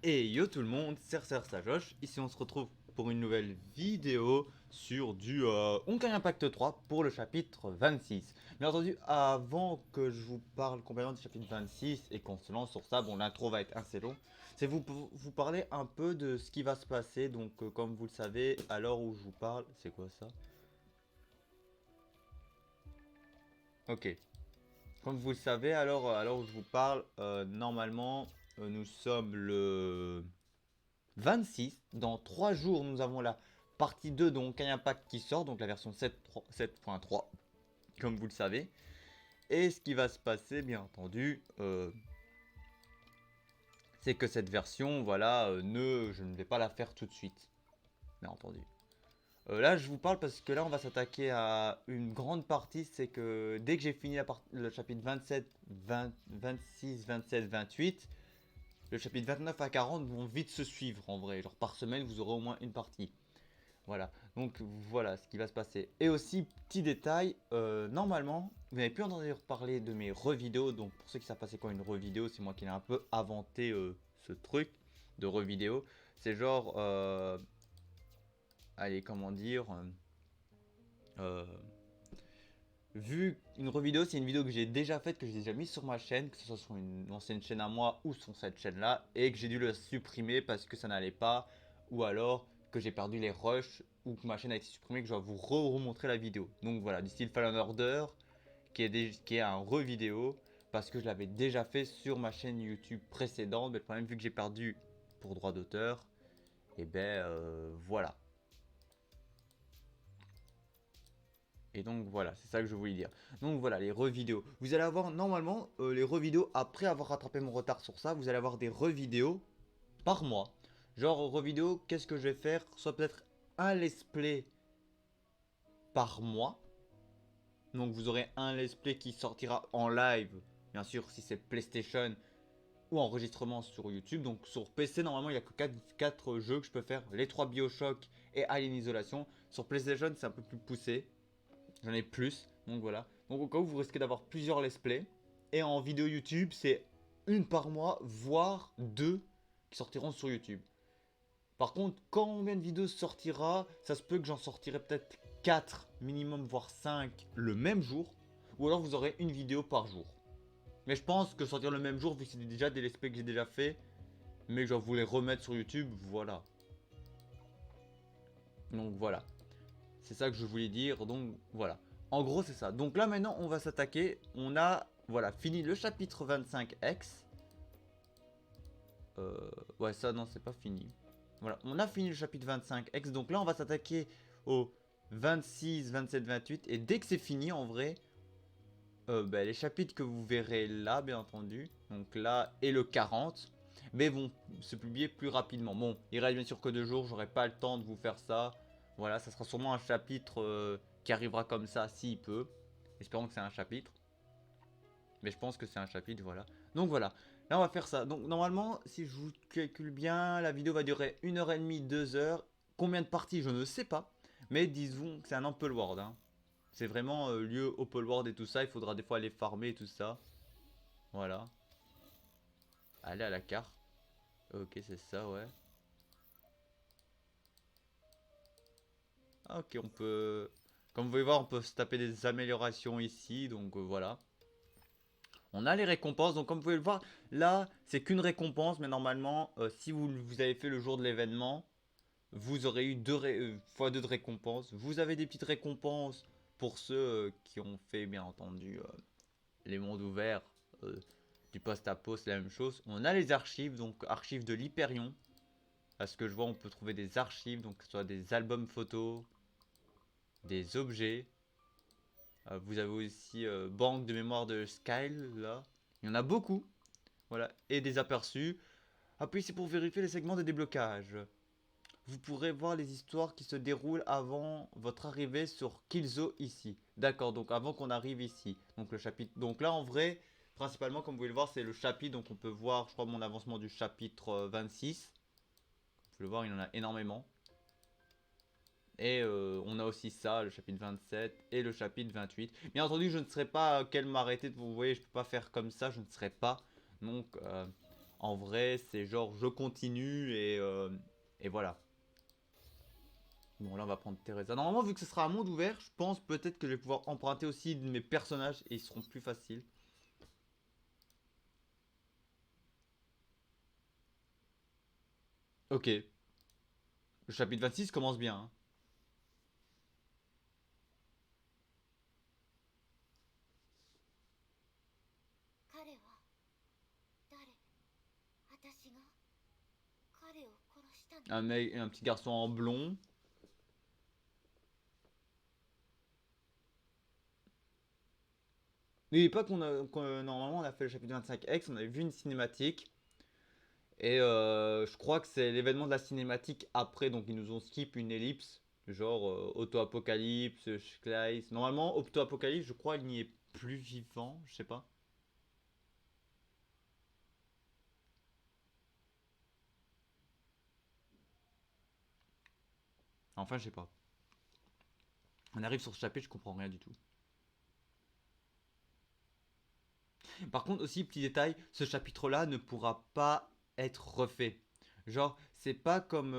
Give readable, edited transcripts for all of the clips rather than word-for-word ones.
Et yo tout le monde, c'est Sajosh, ici on se retrouve pour une nouvelle vidéo sur du Honkai Impact 3 pour le chapitre 26. Bien entendu, avant que je vous parle complètement du chapitre 26 et qu'on se lance sur ça, bon l'intro va être assez long, c'est vous parler un peu de ce qui va se passer, donc comme vous le savez, à l'heure où je vous parle, c'est quoi ça? Ok, comme vous le savez, alors à l'heure où je vous parle, normalement nous sommes le 26. Dans 3 jours, nous avons la partie 2 de Honkai Impact qui sort, donc la version 7.3, comme vous le savez. Et ce qui va se passer, bien entendu, c'est que cette version, voilà, je ne vais pas la faire tout de suite, bien entendu. Là, je vous parle parce que là, on va s'attaquer à une grande partie. C'est que dès que j'ai fini le chapitre 27, 20, 26, 27, 28, le chapitre 29 à 40 vont vite se suivre en vrai. Genre par semaine, vous aurez au moins une partie. Voilà, donc voilà ce qui va se passer. Et aussi, petit détail, normalement, vous n'avez plus entendu parler de mes revidéos. Donc pour ceux qui savent pas c'est quoi une revidéo, c'est moi qui ai un peu inventé ce truc de revidéo. C'est genre, allez, comment dire, euh, vu une revidéo, c'est une vidéo que j'ai déjà faite, que j'ai déjà mise sur ma chaîne, que ce soit sur une ancienne chaîne à moi ou sur cette chaîne-là, et que j'ai dû le supprimer parce que ça n'allait pas, ou alors que j'ai perdu les rushs, ou que ma chaîne a été supprimée, que je dois vous remontrer la vidéo. Donc voilà, du style Fallen Order, qui est un revidéo, parce que je l'avais déjà fait sur ma chaîne YouTube précédente, mais le problème, vu que j'ai perdu pour droit d'auteur, et ben voilà. Et donc voilà, c'est ça que je voulais dire. Donc voilà, les revidéos. Vous allez avoir normalement les revidéos après avoir rattrapé mon retard sur ça. Vous allez avoir des revidéos par mois. Genre revidéo, qu'est-ce que je vais faire? Soit peut-être un let's play par mois. Donc vous aurez un let's play qui sortira en live, bien sûr si c'est PlayStation ou enregistrement sur YouTube. Donc sur PC normalement il n'y a que 4 jeux que je peux faire. Les 3 Bioshock et Alien Isolation. Sur PlayStation c'est un peu plus poussé. J'en ai plus, donc voilà. Donc au cas où vous risquez d'avoir plusieurs let's play. Et en vidéo YouTube, c'est une par mois, voire deux qui sortiront sur YouTube. Par contre, quand combien de vidéos sortira, ça se peut que j'en sortirai peut-être 4 minimum, voire 5 le même jour. Ou alors vous aurez une vidéo par jour. Mais je pense que sortir le même jour, vu que c'est déjà des let's play que j'ai déjà fait, mais que je vais vous les remettre sur YouTube, voilà. Donc voilà. C'est ça que je voulais dire, donc voilà. En gros, c'est ça. Donc là, maintenant, on va s'attaquer. On a, voilà, fini le chapitre 25X. Ouais, ça, non, c'est pas fini. Voilà, on a fini le chapitre 25X. Donc là, on va s'attaquer au 26, 27, 28. Et dès que c'est fini, en vrai, bah, les chapitres que vous verrez là, bien entendu, donc là et le 40, mais vont se publier plus rapidement. Bon, il reste bien sûr que 2 jours, j'aurai pas le temps de vous faire ça. Voilà, ça sera sûrement un chapitre qui arrivera comme ça s'il peut. Espérons que c'est un chapitre. Mais je pense que c'est un chapitre, voilà. Donc voilà, là on va faire ça. Donc normalement, si je vous calcule bien, la vidéo va durer 1h30, 2 heures. Combien de parties, je ne sais pas. Mais disons que c'est un open world, hein. C'est vraiment lieu open world et tout ça. Il faudra des fois aller farmer et tout ça. Voilà. Aller à la carte. Ok, c'est ça, ouais. Ah, ok, on peut... Comme vous pouvez voir, on peut se taper des améliorations ici. Donc voilà. On a les récompenses. Donc comme vous pouvez le voir, là, c'est qu'une récompense. Mais normalement, si vous avez fait le jour de l'événement, vous aurez eu fois 2 de récompenses. Vous avez des petites récompenses pour ceux qui ont fait, bien entendu, les mondes ouverts. Du post à post, la même chose. On a les archives, donc archives de l'Hyperion. À ce que je vois, on peut trouver des archives, donc que ce soit des albums photos, des objets. Vous avez aussi banque de mémoire de Skyle, là. Il y en a beaucoup. Voilà. Et des aperçus. Appuyez ici pour vérifier les segments de déblocage. Vous pourrez voir les histoires qui se déroulent avant votre arrivée sur Killzo ici. D'accord, donc avant qu'on arrive ici. Donc le chapitre. Donc là en vrai, principalement comme vous pouvez le voir, c'est le chapitre. Donc on peut voir, je crois, mon avancement du chapitre 26. Vous pouvez le voir, il y en a énormément. Et on a aussi ça, le chapitre 27 et le chapitre 28. Bien entendu, je ne serai pas à quel m'arrêter. Vous voyez, je ne peux pas faire comme ça, je ne serai pas. Donc En vrai, c'est genre je continue et voilà. Bon, là, on va prendre Teresa. Normalement, vu que ce sera un monde ouvert, je pense peut-être que je vais pouvoir emprunter aussi de mes personnages et ils seront plus faciles. Ok, le chapitre 26 commence bien, hein. 彼は誰？私が彼を殺したの？Un mec, un petit garçon en blond. N'oubliez pas normalement on a fait le chapitre 25X, on avait vu une cinématique. Et je crois que c'est l'événement de la cinématique après, donc ils nous ont skip une ellipse. Genre auto-apocalypse, Schleiss. Normalement, auto-apocalypse, je crois, il n'y est plus vivant, je sais pas. Enfin, je sais pas. On arrive sur ce chapitre, je comprends rien du tout. Par contre, aussi, petit détail, ce chapitre-là ne pourra pas être refait. Genre, c'est pas comme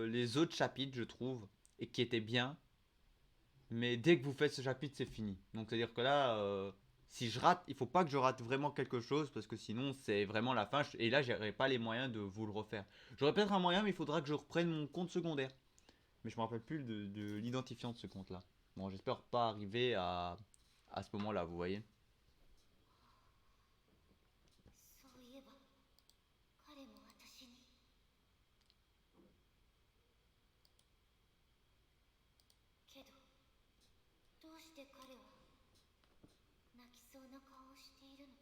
les autres chapitres, je trouve, et qui étaient bien. Mais dès que vous faites ce chapitre, c'est fini. Donc, c'est-à-dire que là, si je rate, il faut pas que je rate vraiment quelque chose, parce que sinon, c'est vraiment la fin. Et là, j'aurai pas les moyens de vous le refaire. J'aurais peut-être un moyen, mais il faudra que je reprenne mon compte secondaire. Mais je me rappelle plus de l'identifiant de ce compte-là. Bon, j'espère pas arriver à ce moment-là, vous voyez. そういえば彼も私に。けどどうして彼は泣きそうな顔をしているの？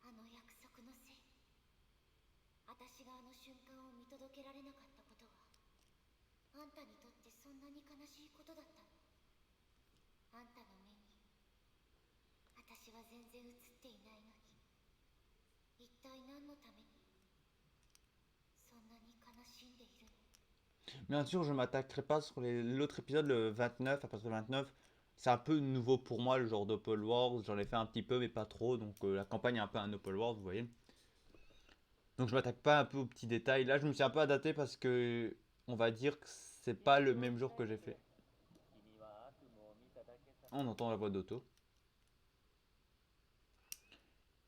あの約束のせい。私があの瞬間を見届けられなかったことはあんたにとってそんなに悲しいことだったの？あんたの目に私は全然映っていないのに、一体何のためにそんなに悲しんでいるの？ Bien sûr, je m'attaquerai pas sur l'autre épisode, le 29, à partir du 29. C'est un peu nouveau pour moi, le genre d'Open Wars. J'en ai fait un petit peu, mais pas trop. Donc la campagne est un peu un Open Wars, vous voyez. Donc je m'attaque pas un peu aux petits détails. Là, je me suis un peu adapté parce que on va dire que c'est pas le même jour que j'ai fait. On entend la voix d'Otto.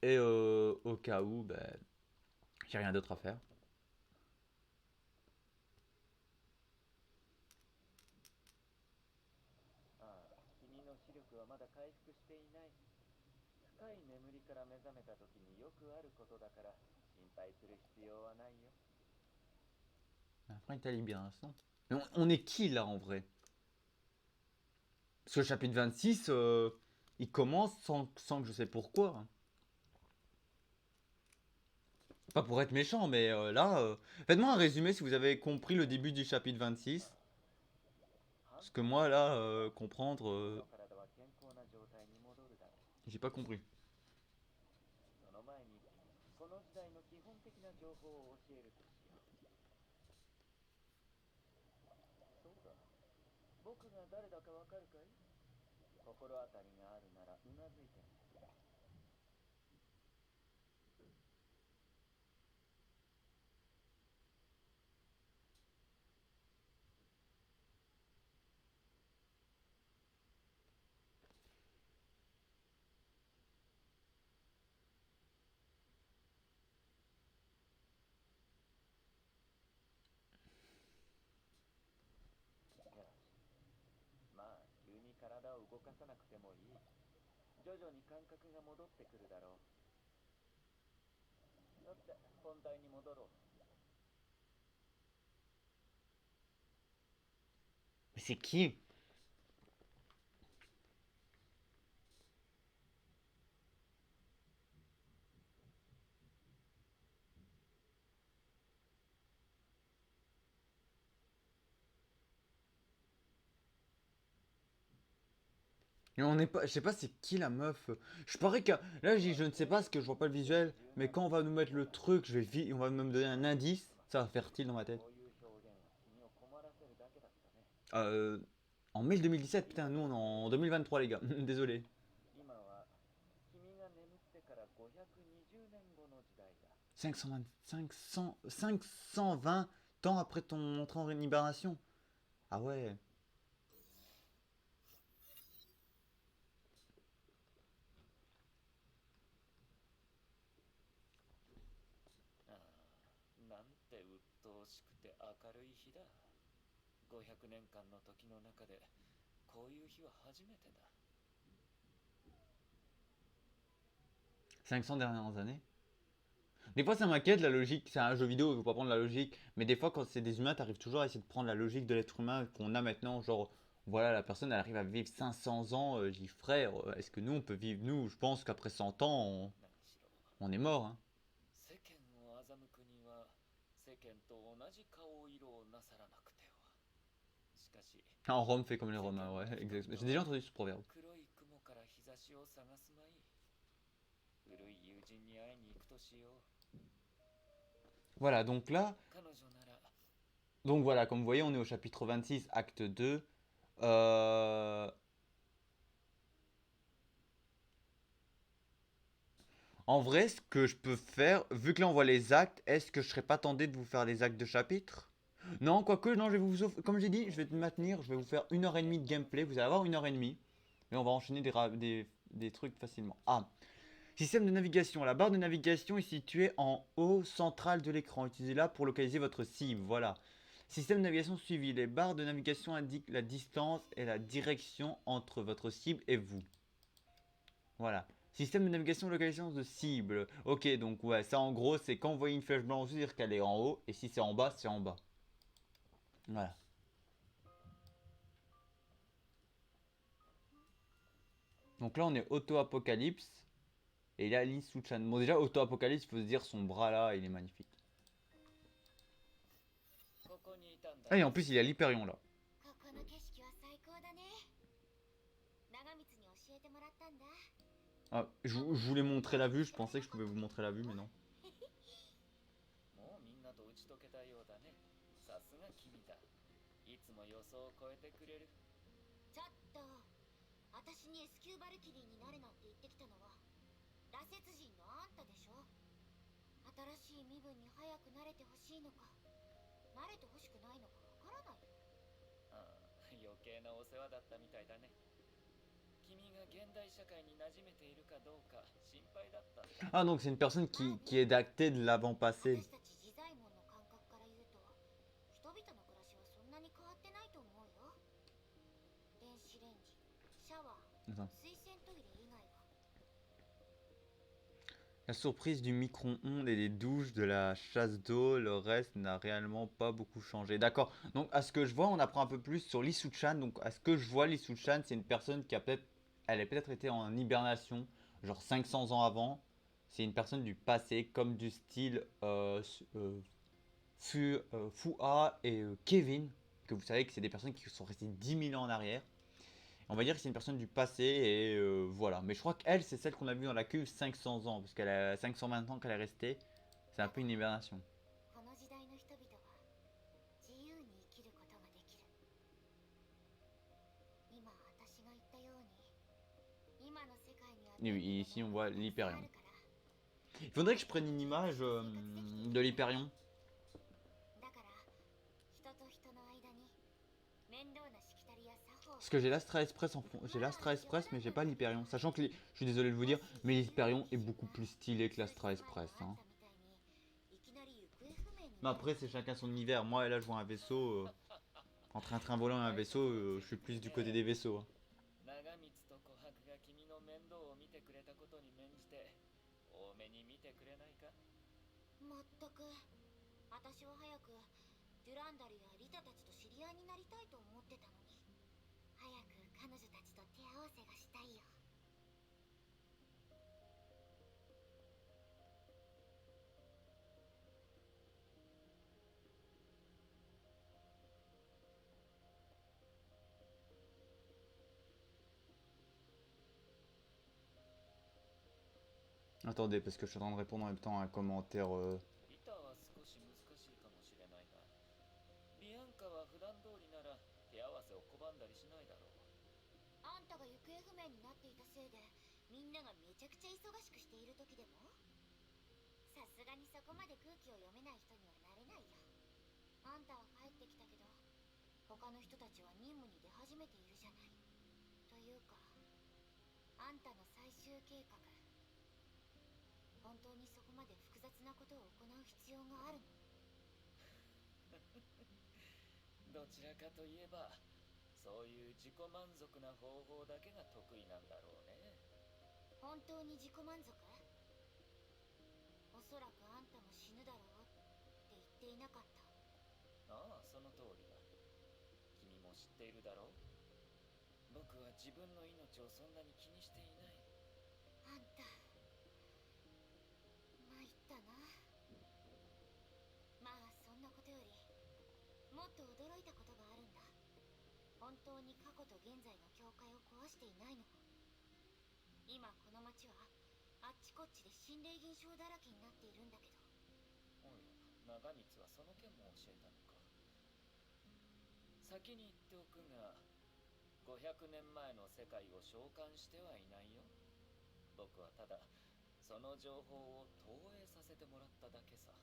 Et au cas où, ben, j'ai rien d'autre à faire. ああ、君の視力はまだ回復していない。深い眠りから目覚めた時によくあることだから心配する必要はないよ。Après, il bien l'instant. Mais on est qui là en vrai? Parce que le chapitre 26, il commence sans que je sais pourquoi, hein. Pas pour être méchant, mais là, faites-moi un résumé si vous avez compris le début du chapitre 26. 半 Parce que 年 moi, 経て là, ばcomprendre, 君の体は健康な状態に戻るだろう。j'ai pas compris. その前にこの時代の基本的な情報を教えるとしよう。そうだ、僕が誰だかわかるかい？心当たりがあるならうなずいてみて。よし、まあ急に体を動かさなくてもいい。徐々に感覚が戻ってくるだろう。だって本題に戻ろう。 Mais c'est qui? Mais on n'est pas, je sais pas c'est qui la meuf. Je parie que là je ne sais pas parce que je vois pas le visuel, mais quand on va nous mettre le truc, on va me donner un indice, ça va faire tilt dans ma tête. こういう表現は君を困らせるだけだったね。Euh, en mai 2017, putain, nous on est en 2023 les gars. Désolé. 今は君が眠ってから520年後の時代だ。520 temps après ton entrée en hibernation. Ah ouais. ああ、なんて鬱陶しくて明るい日だ。500年間の時の中でこういう日は初めてだ。500 dernières années. Des fois, ça m'inquiète la logique. C'est un jeu vidéo, il faut pas prendre la logique. Mais des fois, quand c'est des humains, t'arrives toujours à essayer de prendre la logique de l'être humain qu'on a maintenant. Genre, voilà, la personne, elle arrive à vivre 500 ans. J'y dis, frère, est-ce que nous, on peut vivre? Nous, je pense qu'après 100 ans, 何しろ、on est mort. Hein. 世間を欺くには世間と同じ顔色をなさらなくては。しかし、 En Rome, fait comme les Romains, ouais, exactement. J'ai déjà entendu ce proverbe. 黒い雲から日差しを探すまい。古い友人に会いに行くとしよう。 Voilà, donc là, 彼女なら donc voilà, comme vous voyez, on est au chapitre 26, acte 2. Euh, En vrai, ce que je peux faire, vu que là on voit les actes, est-ce que je serais pas tenté de vous faire les actes de chapitre? Non, quoique, non, je vais vous, comme j'ai dit, je vais te maintenir, je vais vous faire 1 heure et demie de gameplay, vous allez avoir 1 heure et demie, et on va enchaîner des trucs facilement. Ah, système de navigation, la barre de navigation est située en haut central de l'écran, utilisez-la pour localiser votre cible, voilà. Système de navigation suivi, les barres de navigation indiquent la distance et la direction entre votre cible et vous. Voilà. Système de navigation localisation de cible. Ok, donc ouais, ça en gros, c'est quand vous voyez une flèche blanche, vous dire qu'elle est en haut, et si c'est en bas, c'est en bas. Voilà. Donc là, on est auto-apocalypse. Et là, Lee Suchan. Bon, déjà, auto-apocalypse, il faut se dire, son bras là, il est magnifique. ここにいたんだ。 Ah, et en plus, il a l'Hyperion là. ここの景色は最高だね。長光に教えてもらったんだ。 Ah, je voulais montrer la vue, je pensais que je pouvais vous montrer la vue, mais non. もうみんなと打ち解けたようだね。さすが君だ。いつも予想を超えてくれる。ちょっと、私にエスキューバルキリーになるなんて言ってきたのは羅刹人のあんたでしょ。新しい身分に早く慣れてほしいのか、慣れてほしくないのかわからないよ。ああ、余計なお世話だったみたいだね。君が現代社会に馴染めているかどうか心配だったんだ。 Ah, donc c'est une personne qui est d'acté de l'avant-passé. 私たち自在門の感覚から言うと、人々の暮らしはそんなに変わってないと思うよ。電子レンジ、シャワー、 Attends. 水洗トイレ以外は。 La surprise du micro-ondes et des douches, de la chasse d'eau, le reste n'a réellement pas beaucoup changé. D'accord. Donc à ce que je vois, on apprend un peu plus sur Lee Suchan. Donc à ce que je vois, Lee Suchan, c'est une personne qui a peut-être, elle a peut-être été en hibernation, genre 500 ans avant. C'est une personne du passé, comme du style Fua et Kevin, que vous savez que c'est des personnes qui sont restées 10 000 ans en arrière. On va dire que c'est une personne du passé et voilà. Mais je crois qu'elle, c'est celle qu'on a vue dans la cuve 500 ans, parce qu'elle a 520 ans qu'elle est restée. C'est un peu une hibernation. この時代の人々は自由に生きることができる。今私が言ったように、今の世界には Et oui, ici on voit ある l'Hyperion. から。 Il faudrait que je prenne une image de l'Hyperion. だから人と人の間に面倒なしきたりや作法。 Parce que j'ai l'Astra Express en fond. J'ai l'Astra Express, mais j'ai pas l'Hyperion. Sachant que je suis désolé de vous dire, mais l'Hyperion est beaucoup plus stylé que l'Astra Express. Hein. Mais après, c'est chacun son univers. Moi, là, je vois un vaisseau. Entre un train volant et un vaisseau, je suis plus du côté des vaisseaux. Hein. 長光と琥珀が君の面倒を見てくれたことに免じて多めに見てくれないか。まったく、私は早くデュランダルやリタたちと知り合いになりたいと思ってたのに、早く彼女たちと手合わせがしたいよ。 Attendez, parce que je suis en train de répondre en même temps à un commentaire. リタは少し難しいかもしれないが、ビアンカは普段通りなら手合わせを拒んだりしないだろう。あんたが行方不明になっていたせいで、みんながめちゃくちゃ忙しくしている時でも、ささすがにそこまで空気を読めない人にはなれないよ。あんたは帰ってきたけど、他の人たちは任務に出始めているじゃない。というか、あんたの最終計画、本当にそこまで複雑なことを行う必要があるの？どちらかといえばそういう自己満足な方法だけが得意なんだろうね。本当に自己満足？おそらくあんたも死ぬだろうって言っていなかった？ああ、その通りだ。君も知っているだろう。僕は自分の命をそんなに気にしていない。あんた参ったな。まあそんなことよりもっと驚いたことがあるんだ。本当に過去と現在の境界を壊していないの？今この町はあっちこっちで心霊現象だらけになっているんだけど。おや、長光はその件も教えたのか。先に言っておくが、500年前の世界を召喚してはいないよ。僕はただその情報を投影させてもらっただけさ。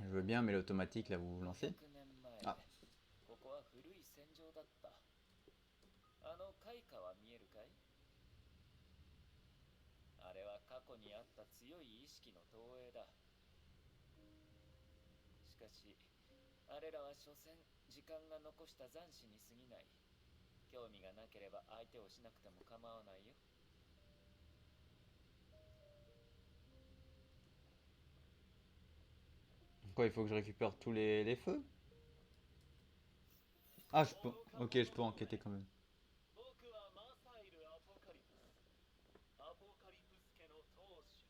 Je veux bien, mais l'automatique, là, vous vous lancez. 500年前、あここは古い戦場だった。あの開花は見えるかい？あれは過去にあった強い意識の投影だ。しかしあれらは所詮時間が残した残滓に過ぎない。興味がなければ相手をしなくても構わないよ。Quoi, il faut que je récupère tous les feux? Ah, je peux. Ok, je peux enquêter quand même. 僕はマサイル・アポカリプス。アポカリプス家の当主。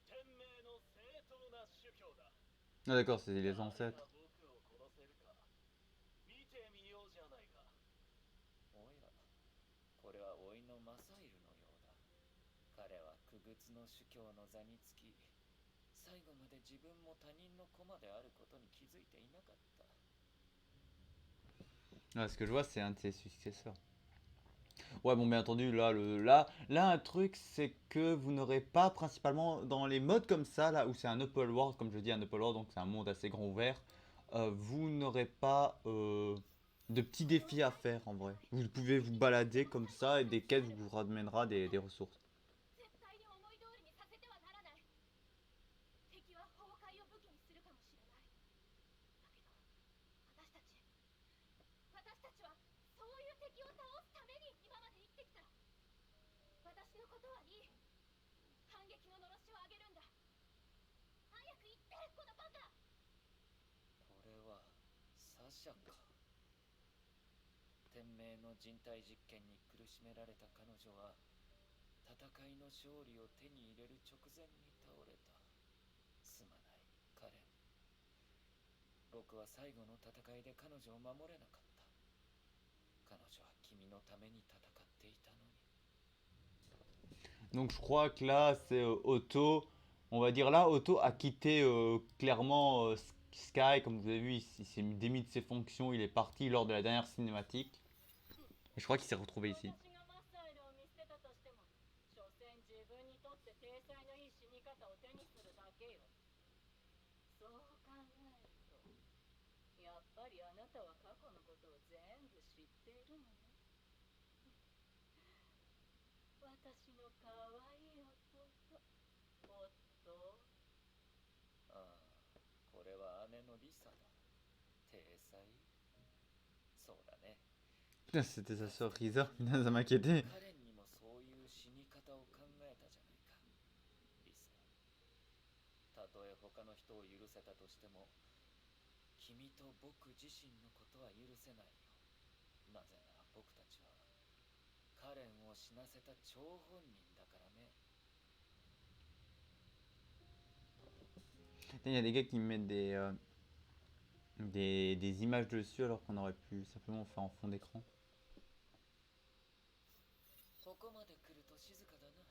天命の正当な宗教だ。 Ah, d'accord, c'est les ancêtres. 僕を殺せるか見てみようじゃないか。おや、これは甥のマサイルのようだ。彼は傀儡の主教の座につき、最後まで自分も他人の駒であることに気づいていなかった。 Ah, ce que je vois, c'est un de ses successeurs. Ouais, bon, bien entendu, là, un truc, c'est que vous n'aurez pas principalement dans les modes comme ça, là où c'est un open world, comme je dis, un open world, donc c'est un monde assez grand ouvert, vous n'aurez pas de petits défis à faire en vrai. Vous pouvez vous balader comme ça et des quêtes vous ramènera des ressources. 絶対に思い通りにさせてはならない。敵は崩壊を武器にするかもしれない。だけど私たちはそういう敵を倒すために今まで生きてきた。私のことはいい。反撃ののろしを上げるんだ。早く言ってこのバカ。これはサシャか。天命の人体実験に苦しめられた彼女は戦いの勝利を手に入れる直前に倒れた。すまないカレン。僕は最後の戦いで彼女を守れなかった。彼女は君のために戦っていたのに。 Donc je crois que là, c'est Otto. On va dire là, Otto a quitté clairement Sky. Comme vous avez vu, il s'est démis de ses fonctions. Il est parti lors de la dernière cinématique. Et je crois qu'il s'est retrouvé ici. 私がマサイルを見捨てたとしても、所詮自分にとって体裁のいい死に方を手にするだけよ。そう考えると、やっぱりあなたは過去のことを全部知っているのね。私の可愛い弟、おっと。ああ、これは姉のリサだ。体裁。そうだね。 Putain, c'était sa sœur Risa. Putain, ça m'inquiétait. カレンにもそういう死に方を考えたじゃないか、リサ。たとえ他の人を許せたとしても、君と僕自身のことは許せないよ。なぜなら僕たちはカレンを死なせた張本人だからね。 Il y a des gars qui me mettent des images dessus alors qu'on aurait pu simplement faire en fond d'écran. 来ると静かだな。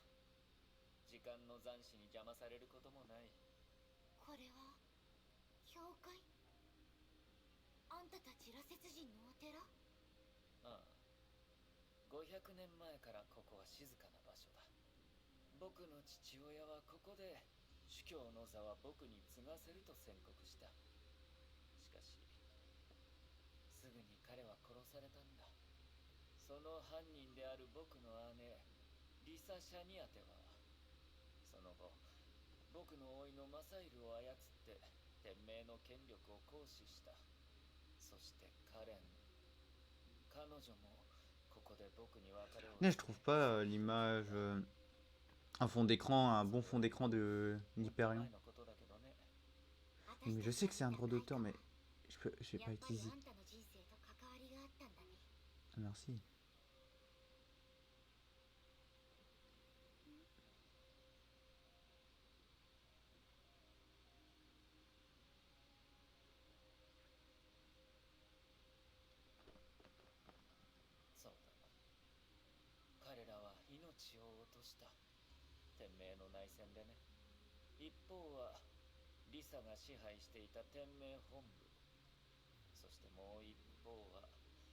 時間の残滓に邪魔されることもない。これは教会？あんたたち羅刹人のお寺？ああ、500年前からここは静かな場所だ。僕の父親はここで主教の座は僕に継がせると宣告した。しかしすぐに彼は殺されたんだ。その犯人である僕の姉リサ・シャニアテはその後僕の甥のマサイルを操って天命の権力を行使した。そしてカレン、彼女もここで僕に別れを。 Mais je trouve pas l'image, un fond d'écran, un bon fond d'écran de l'Hyperion. のことだけどね。 Mais je sais que c'est un droit d'auteur, mais je vais や pas っぱり utiliser. あんたの人生と関わりがあったんだね。 Ah, merci. そうだ。彼らは命を落とした。天命の内戦でね。一方はリサが支配していた天命本部。そしてもう一方は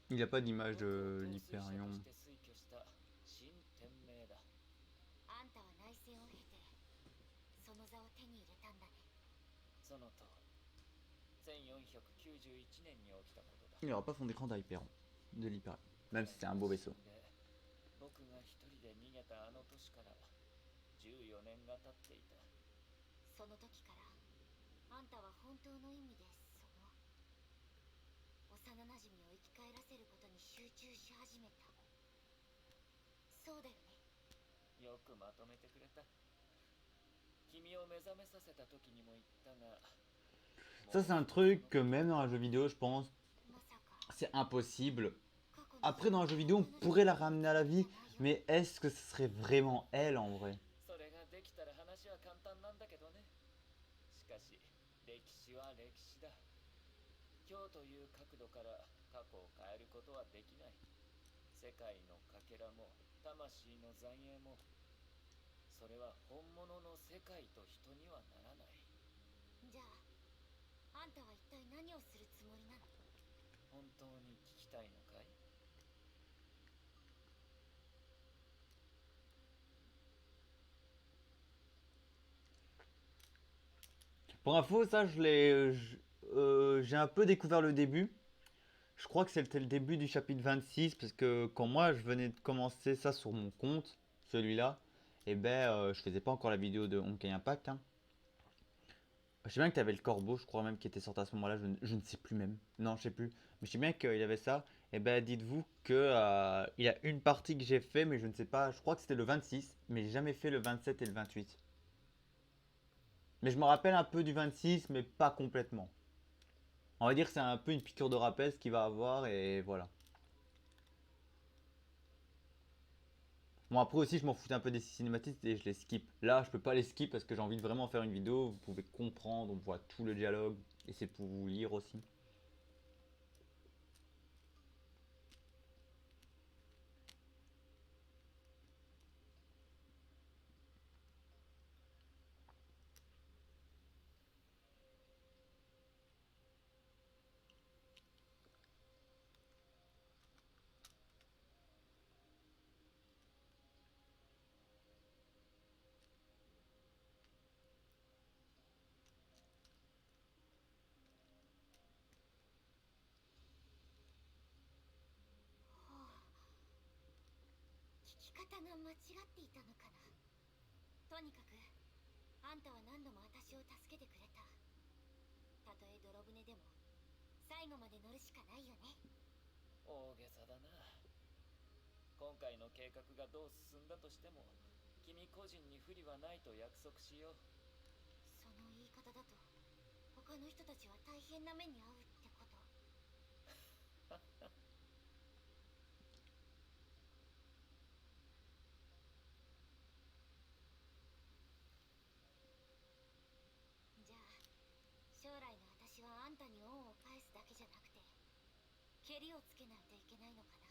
Il a pas d'image 僕を de 統帥者 l'Hyperion. として推挙した新天命だ。あんたは内戦を経てその座を手に入れたんだね。そのと1491年に起きたことだ。 Il n'y aura pas fond d'écran d'Hyperion. De l'Hyperion. Même si c'est un beau vaisseau. 僕が一人で逃げたあの年から14年が経っていた。その時からあんたは本当の意味でその幼なじみを生き返らせることに集中し始めた。そうだよね。よくまとめてくれた。君を目覚めさせた時にも言ったが、 Ça, c'est un truc que même dans un jeu vidéo, je pense, まさか c'est impossible. 過去の Après, dans un jeu vidéo, on pourrait la ramener à la vie, mais est-ce que ce serait vraiment elle en vrai? それができたら話は簡単なんだけどね。しかし歴史は歴史だ。今日という角度から過去を変えることはできない。世界のかけらも魂の残影も、それは本物の世界と人にはならない。じゃああんたは一体何をするつもりなの？本当に聞きたいのかい？ Pour info, ça, j'ai un peu découvert le début. Je crois que c'était le début du chapitre 26, parce que quand moi, je venais de commencer ça sur mon compte, celui-là, et je faisais pas encore la vidéo de Honkai Impact, hein. Je sais bien que tu avais le corbeau, je crois même, qui était sorti à ce moment-là, je ne sais plus même. Non, je sais plus. Mais je sais bien qu'il y avait ça. Et dites-vous que il y a une partie que j'ai fait, mais je ne sais pas, je crois que c'était le 26, mais j'ai jamais fait le 27 et le 28. Mais je me rappelle un peu du 26, mais pas complètement. On va dire que c'est un peu une piqûre de rappel ce qu'il va avoir, et voilà. Bon, après aussi, je m'en foutais un peu des cinématiques et je les skip. Là, je peux pas les skip parce que j'ai envie de vraiment faire une vidéo. Vous pouvez comprendre, on voit tout le dialogue et c'est pour vous lire aussi.はあ、聞き方が間違っていたのかな。とにかくあんたは何度も私を助けてくれた。たとえ泥船でも最後まで乗るしかないよね。大げさだな。今回の計画がどう進んだとしても、君個人に不利はないと約束しよう。その言い方だと他の人たちは大変な目に遭うってこと？じゃあ将来の私はあんたに恩を返すだけじゃなくてケリをつけないといけないのかな。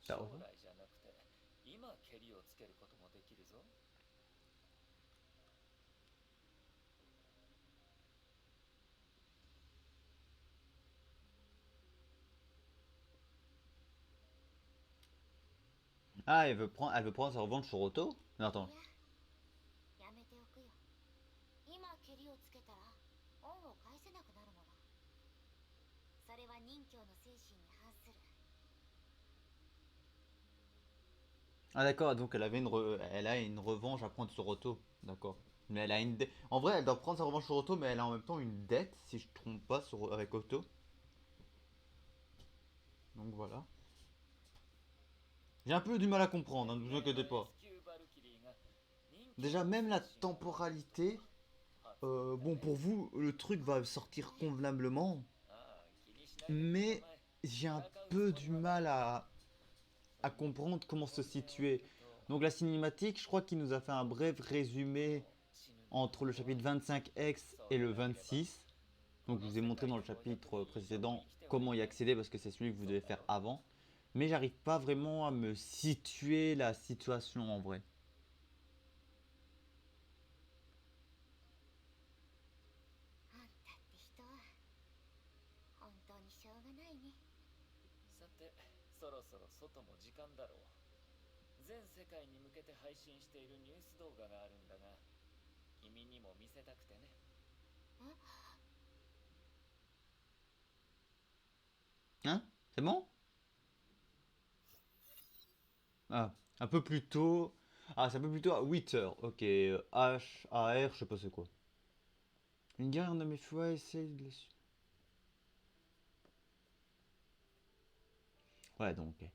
将来じゃなくて今ケリをつけることもできるぞ。Ah, elle veut prendre sa revanche sur Otto? Non, い attends. ややめておくよ。今ケリをつけたら恩を返せなくなるもの。それは任教の精神に反する。 Ah d'accord, donc elle a une revanche à prendre sur Otto. D'accord. Mais elle a une dette. En vrai, elle doit prendre sa revanche sur Otto, mais elle a en même temps une dette, si je ne trompe pas, avec Otto. Donc voilà. J'ai un peu du mal à comprendre, hein, ne vous inquiétez pas. Déjà, même la temporalité, bon, pour vous, le truc va sortir convenablement, mais j'ai un peu du mal à comprendre comment se situer. Donc la cinématique, je crois qu'il nous a fait un bref résumé entre le chapitre 25X et le 26. Donc je vous ai montré dans le chapitre précédent comment y accéder parce que c'est celui que vous devez faire avant. Mais j'arrive pas vraiment à me situer la situation en vrai. あんたって人は本当にしょうがないね。さて、そろそろ外も時間だろう。全世界に向けて配信しているニュース動画があるんだが、君にも見せたくてね。Hein? C'est bon? Ah, un peu plus tôt. Ah, c'est un peu plus tôt à 8 heures. Ok, H, A, R, je sais pas c'est quoi. Une guerre de mes fois essaye de les... Ouais, donc. Ok.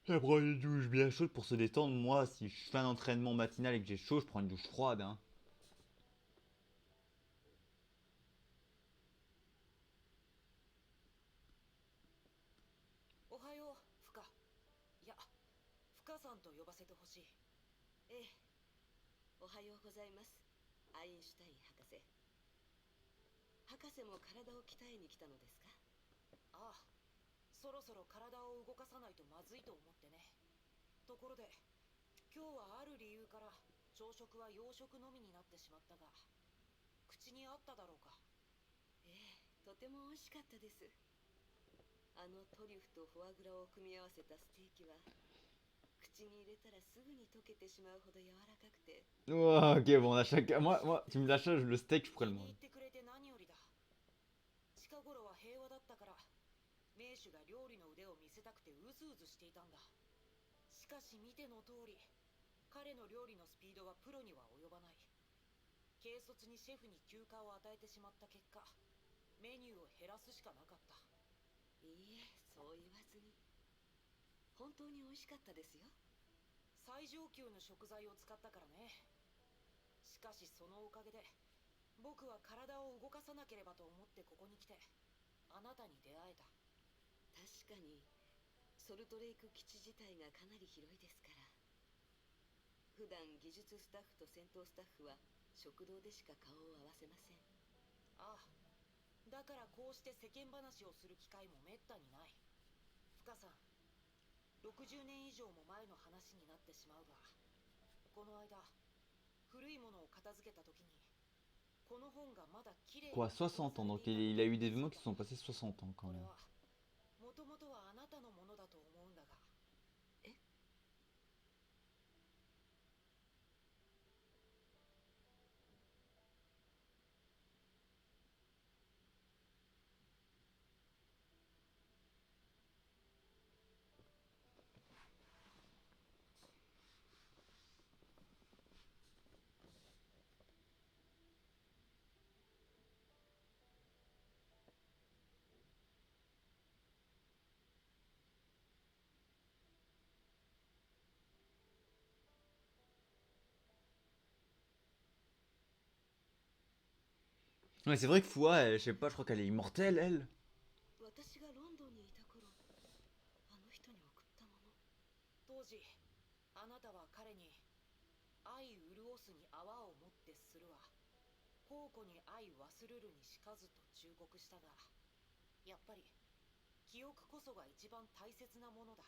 Elle prend une douche bien chaude pour se détendre. Moi, si je fais un entraînement matinal et que j'ai chaud, je prends une douche froide. Hein. おはよう、フカ。いや、フカさんと呼ばせてほしい。ええ、おはようございます。アインシュタイン博士。博士も体を鍛えに来たのですか？ああ、そろそろ体を動かさないとまずいと思ってね。ところで、今日はある理由から朝食は洋食のみになってしまったが、口に合っただろうか？ええ、とても美味しかったです。あのトリュフとフォアグラを組み合わせたステーキは口に入れたらすぐに溶けてしまうほど柔らかくて。 Oh, ok, bon, on a chacun. Moi, tu me lâches le steak, je ferai 気 le に入 monde. ってくれて何よりだ。近頃は平和だったから名手が料理の腕を見せたくてうずうずしていたんだ。しかし見ての通り、彼の料理のスピードはプロには及ばない。軽率にシェフに休暇を与えてしまった結果、メニューを減らすしかなかった。いいえ、そう言わずに。本当に美味しかったですよ。最上級の食材を使ったからね。しかしそのおかげで僕は体を動かさなければと思ってここに来てあなたに出会えた。確かにソルトレイク基地自体がかなり広いですから。普段技術スタッフと戦闘スタッフは食堂でしか顔を合わせません。ああ、だからこうして世間話をする機会もめったにない。深さん、60年以上も前の話になってしまうが、この間古いものを片付けた時にこの本がまだ綺麗に Quoi, 60 ans, donc il a eu des événements qui se sont passés 60 ans quand これ même. はもともとはあなたのものだと思うんだが。え？Ouais, c'est vrai que Foua, je sais pas, je crois qu'elle est immortelle, elle. 私がロンドンにいた頃、あの人に送ったもの。当時あなたは彼に相潤すに泡をもってするわ、宝庫に相忘るるにしかずと忠告したが、やっぱり記憶こそが一番大切なものだ。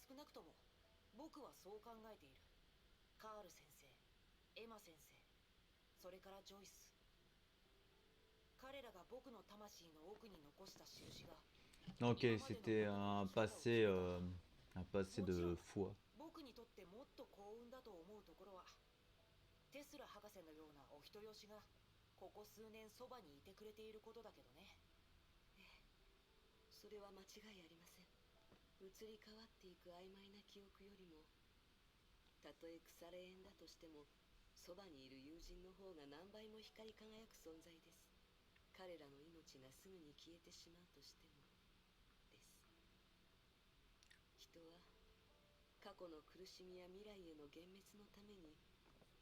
少なくとも僕はそう考えている。カール先生、エマ先生、それからジョイス。彼らが僕の魂の奥に残した印が Ok, c'était un passé de foi. 僕にとってもっと幸運だと思うところは、テスラ博士のようなお人よしがここ数年そばにいてくれていることだけどね。それは間違いありません。移り変わっていく曖昧な記憶よりも、たとえ腐れ縁だとしても、そばにいる友人の方が何倍も光り輝く存在です。彼らの命がすぐに消えてしまうとしてもです。人は過去の苦しみや未来への幻滅のために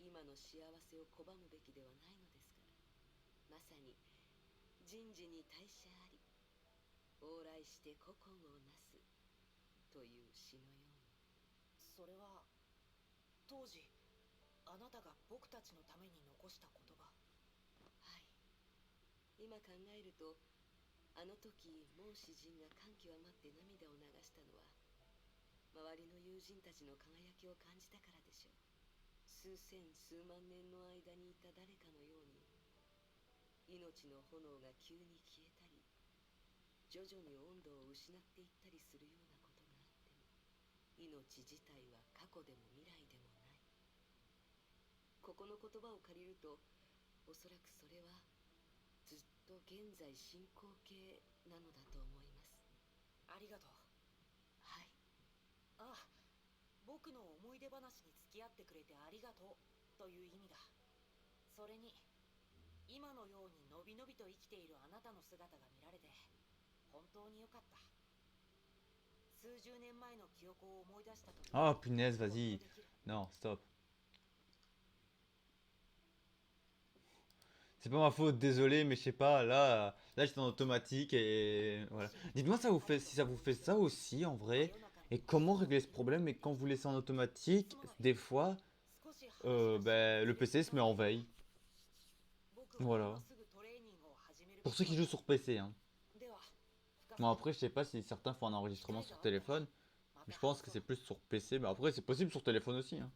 今の幸せを拒むべきではないのですから。まさに人事に大社あり、往来して古今をなすという詩のように。それは当時あなたが僕たちのために残した言葉。はい。今考えると、あの時孟詩人が感極まって涙を流したのは、周りの友人たちの輝きを感じたからでしょう。数千数万年の間にいた誰かのように、命の炎が急に消えたり、徐々に温度を失っていったりするようなことがあっても、命自体は過去でも未来でもない。ここの言葉を借りると、おそらくそれはずっと現在進行形なのだと思います。ありがとう。はい。ああ、僕の思い出話に付き合ってくれてありがとうという意味だ。それに今のようにのびのびと生きているあなたの姿が見られて本当によかった。数十年前の記憶を思い出した時。 Oh punaise, vas-y. Non, stop. C'est pas ma faute, désolé, mais je sais pas, là j'étais en automatique et voilà. Dites-moi ça vous fait, si ça vous fait ça aussi en vrai, et comment régler ce problème, et quand vous laissez en automatique, des fois, le PC se met en veille. Voilà. Pour ceux qui jouent sur PC, hein. Bon après je sais pas si certains font un enregistrement sur téléphone, mais je pense que c'est plus sur PC, mais après c'est possible sur téléphone aussi, hein.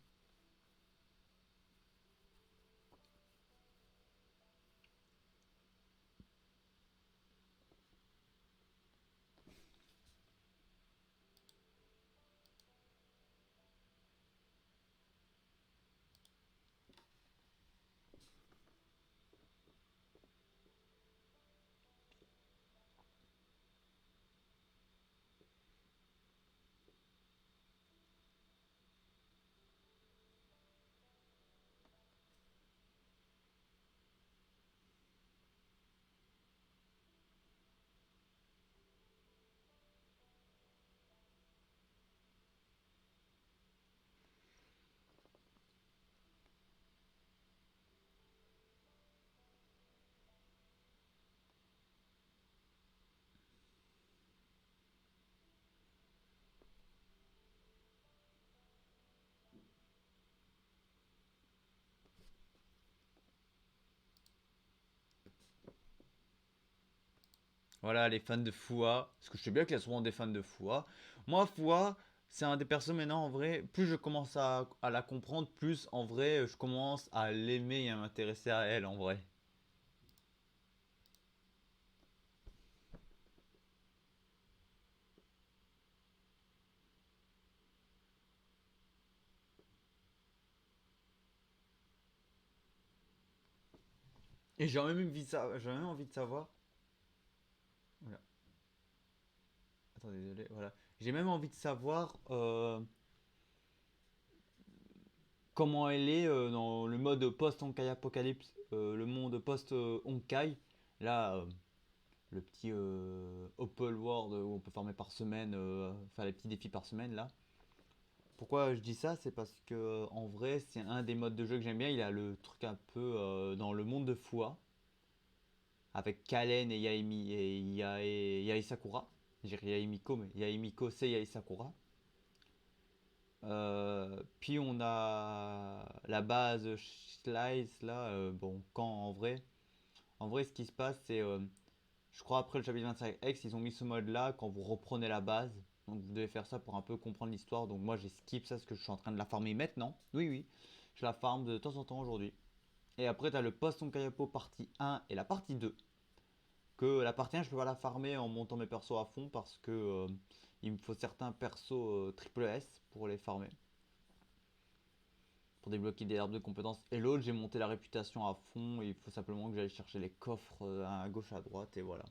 Voilà, les fans de Fua. Parce que je sais bien qu'il y a souvent des fans de Fua. Moi, Fua, c'est un des persos maintenant, en vrai. Plus je commence à la comprendre, plus en vrai, je commence à l'aimer et à m'intéresser à elle, en vrai. Et j'ai même envie de savoir. Voilà. Attendez, désolé, voilà. J'ai même envie de savoir comment elle est dans le mode post-Honkai Apocalypse, le monde post-Honkai. Là, le petit open world où on peut farmer par semaine, faire les petits défis par semaine là. Pourquoi je dis ça? C'est parce que en vrai, c'est un des modes de jeu que j'aime bien. Il a le truc un peu dans le monde de Fua, avec Kalen et Yaemi et Yai Sakura. J'ai Yaimiko, mais Yaimiko c'est Yai Sakura. Puis on a la base Slice là. Bon, quand en vrai, ce qui se passe, c'est je crois après le chapitre 25X, ils ont mis ce mode là quand vous reprenez la base. Donc vous devez faire ça pour un peu comprendre l'histoire. Donc moi j'ai skip ça parce que je suis en train de la farmer maintenant. Oui, oui, je la farme de temps en temps aujourd'hui. Et après tu as le Poisson Kayapo partie 1 et la partie 2. Que la partie 1 je peux pas la farmer en montant mes persos à fond parce que il me faut certains persos triple S pour les farmer. Pour débloquer des arbres de compétences. Et l'autre j'ai monté la réputation à fond. Il faut simplement que j'aille chercher les coffres à gauche à droite et voilà.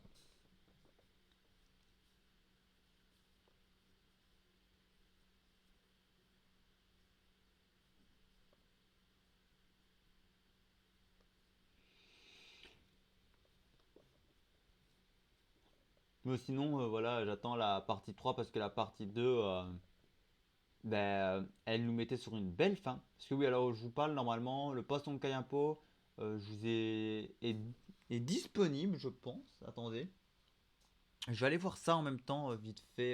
Mais sinon, voilà, j'attends la partie 3 parce que la partie 2, elle nous mettait sur une belle fin. Parce que oui, alors je vous parle normalement, le poisson de Kayampo, je vous est disponible, je pense. Attendez. Je vais aller voir ça en même temps, vite fait.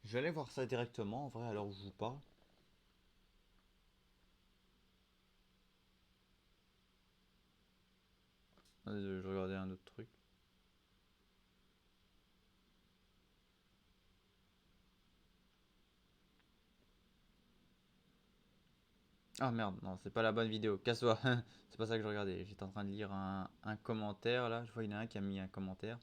Je vais aller voir ça directement, en vrai, alors je vous parle. Je regardais un autre truc. Ah merde, non, c'est pas la bonne vidéo. Casse-toi. C'est pas ça que je regardais. J'étais en train de lire un commentaire là. Je vois qu'il y en a un qui a mis un commentaire.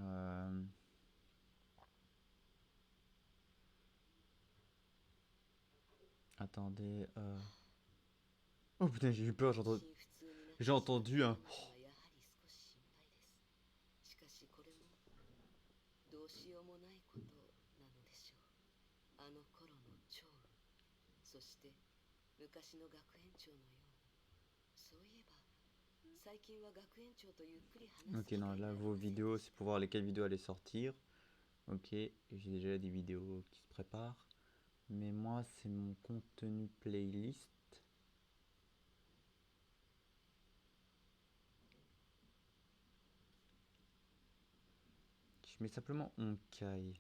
Euh, Attendez. Oh putain, j'ai eu peur. J'ai entendu un. やはり少し心配です。しかしこれもどうしようもないことなのでしょう。あの頃の趙雲、そして昔の学園長のように。そういえば最近は学園長とゆっくり話す Ok, 機会 non, が là, あり vos ませんで vidéos, し c'est た。 pour voir lesquelles vidéos allaient sortir. Ok, j'ai déjà des vidéos qui se préparent. Mais moi, c'est mon contenu playlist. Je mets simplement Honkai.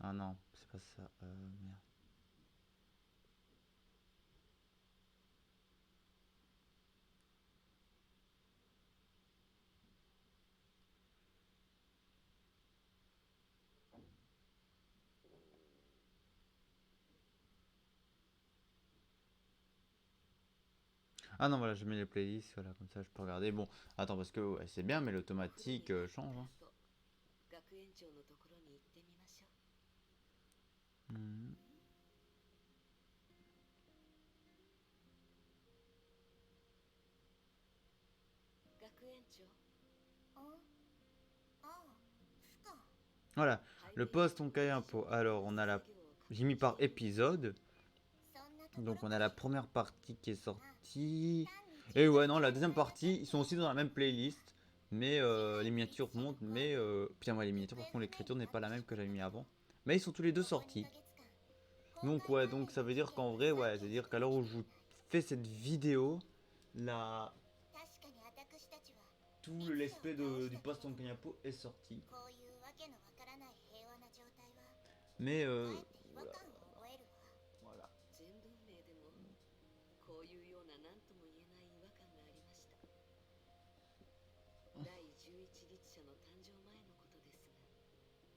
Ah non, c'est pas ça. Merde. Ah non, voilà, je mets les playlists, voilà, comme ça je peux regarder. Bon, attends, parce que ouais, c'est bien, mais お風呂に l'automatique 入った change. Hein. 後、学園長のところに行ってみましょう。 Mhm. 学園長、ああ、ふか。 Voilà, ハイ le ウェイ post の Honkai 工事 Info. 場 Alors, の on 作 a 業 la. を確 J'ai 認 mis して par います。 épisode. そんなところ Donc, on か a し la ら。 première partie qui est あ、 sortie. 単に Et 聞い ouais, た non, だ la けじゃ deuxième ないだ partie, け ils sont aussi dans la même playlist. Mais les miniatures montent. Mais. Putain, moi, les miniatures, par contre, l'écriture n'est pas la même que j'avais mis avant. Mais ils sont tous les deux ここ2 sortis. ヶ月間 Donc, ouais, donc ça veut dire qu'en vrai, ouais, c'est-à-dire qu'à l'heure où je vous fais cette vidéo, la. 確かに私たちは Tout l'aspect du post en Kanyapo est sorti. こういうわけのわからない平和な状態は Mais かえって違和 voilà, 感を覚えるわ。 voilà. 全文明でもこういうような何とも言えない違和感がありました。第11律者の誕生前のことですが、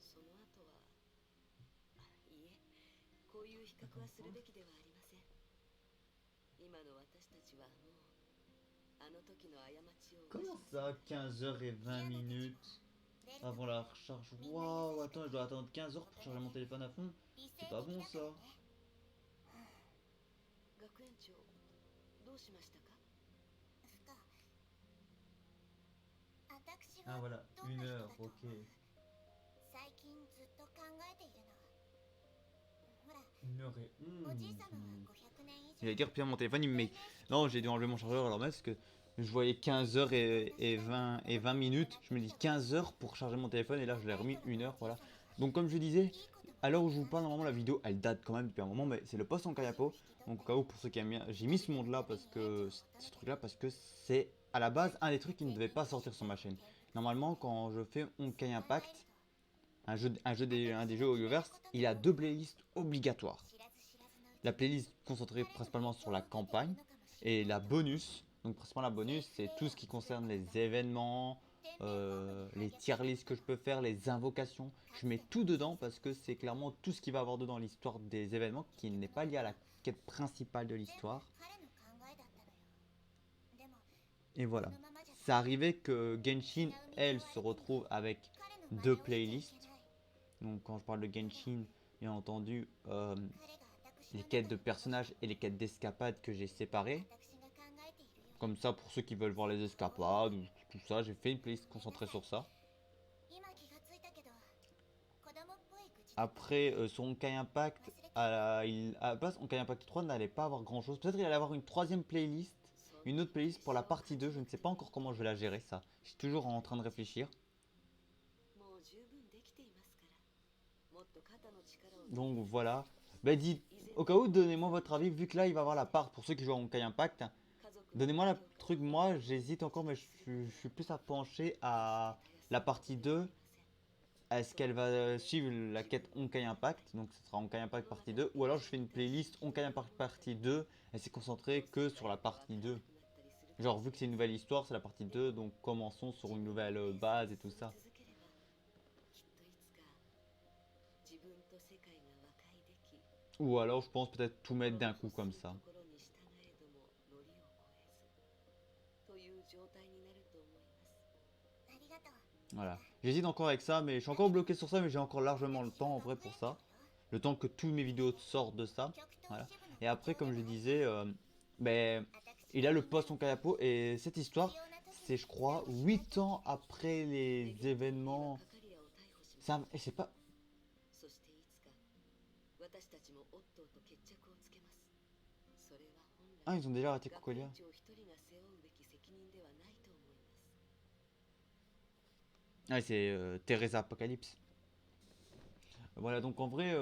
その後は、いえ、こういう比較はするべきではありません。今の私たちはもうあの時の過ちを Comment ça, 15h20 minutes 出る avant la recharge? Waouh, attends, je dois attendre 15 heures pour charger mon téléphone à fond. 理性 C'est 的 pas だ bon から ça. ね。学園長、どうしましたか？ふか。私 Ah は voilà, どんな 1 heure, 人だと思 ok. う？最近ずっと考えているの。ほら、1h11. J'allais dire, puis mon téléphone, il me met. Non, j'ai dû enlever mon chargeur alors même parce que je voyais 15h et 20 minutes. Je me dis 15h pour charger mon téléphone et là je l'ai remis 1h. Voilà. Donc, comme je disais, à l'heure où je vous parle, normalement la vidéo elle date quand même depuis un moment, mais c'est le poste en Kayapo. Donc, au cas où, pour ceux qui aiment bien, j'ai mis ce monde là parce que ce truc là parce que c'est à la base un des trucs qui ne devait pas sortir sur ma chaîne. Normalement, quand je fais Honkai Impact, un des jeux Hoyoverse, il a 2 playlists obligatoires. La playlist concentrée principalement sur la campagne et la bonus. Donc principalement la bonus, c'est tout ce qui concerne les événements, les tier lists que je peux faire, les invocations. Je mets tout dedans parce que c'est clairement tout ce qui va avoir dedans l'histoire des événements qui n'est pas lié à la quête principale de l'histoire. Et voilà. Ça arrivait que Genshin, elle, se retrouve avec 2 playlists. Donc quand je parle de Genshin, bien entendu, les quêtes de personnages et les quêtes d'escapade que j'ai séparées. Comme ça, pour ceux qui veulent voir les escapades ou tout ça, j'ai fait une playlist concentrée sur ça. Après, sur Honkai Impact, à la base, Honkai Impact 3 n'allait pas avoir grand chose. Peut-être qu'il allait avoir une troisième playlist, une autre playlist pour la partie 2. Je ne sais pas encore comment je vais la gérer, ça. Je suis toujours en train de réfléchir. Donc voilà. Bah dites, au cas où, donnez-moi votre avis, vu que là il va y avoir la part pour ceux qui jouent à Honkai Impact. Donnez-moi le truc, moi j'hésite encore, mais je suis plus à pencher à la partie 2. Est-ce qu'elle va suivre la quête Honkai Impact, donc ce sera Honkai Impact partie 2, ou alors je fais une playlist Honkai Impact partie 2, et c'est concentré que sur la partie 2. Genre vu que c'est une nouvelle histoire, c'est la partie 2, donc commençons sur une nouvelle base et tout ça. Ou alors je pense peut-être tout mettre d'un coup comme ça. Voilà. J'hésite encore avec ça, mais je suis encore bloqué sur ça, mais j'ai encore largement le temps en vrai pour ça. Le temps que toutes mes vidéos sortent de ça. Voilà. Et après, comme je disais, ben, il a le poste en Kayapo et cette histoire, c'est je crois 8 ans après les événements. C'est pas. Ah, ils ont déjà arrêté Cocolia. Ah, c'est Teresa Apocalypse. Voilà, donc en vrai,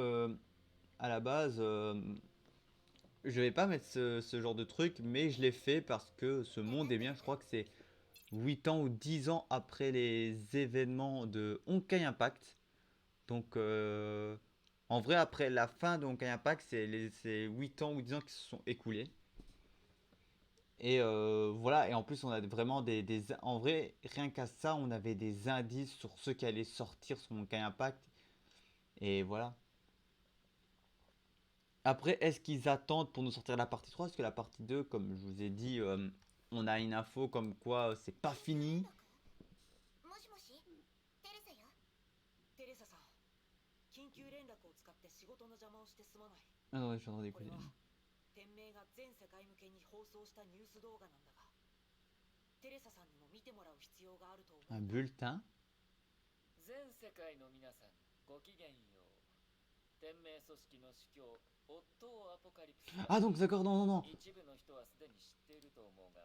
à la base, je vais pas mettre ce genre de truc, mais je l'ai fait parce que ce monde est bien. Je crois que c'est 8 ans ou 10 ans après les événements de Honkai Impact. Donc, en vrai, après la fin de Honkai Impact, c'est 8 ans ou 10 ans qui se sont écoulés. Et voilà, et en plus, on a vraiment en vrai, rien qu'à ça, on avait des indices sur ce qui allait sortir sur Honkai Impact. Et voilà. Après, est-ce qu'ils attendent pour nous sortir la partie 3? Parce que la partie 2, comme je vous ai dit, on a une info comme quoi c'est pas fini. Ah non, je suis en train d'écouter. 店名が全世界向けに放送したニュース動画なんだが、テレサさんにも見てもらう必要があると思う。 Un bulletin. 全世界の皆さん、ごきげんよう。天命組織の司教、オットーアポカリプス。 Ah donc d'accord, non, non, non. 一部の人はすでに知っていると思うが、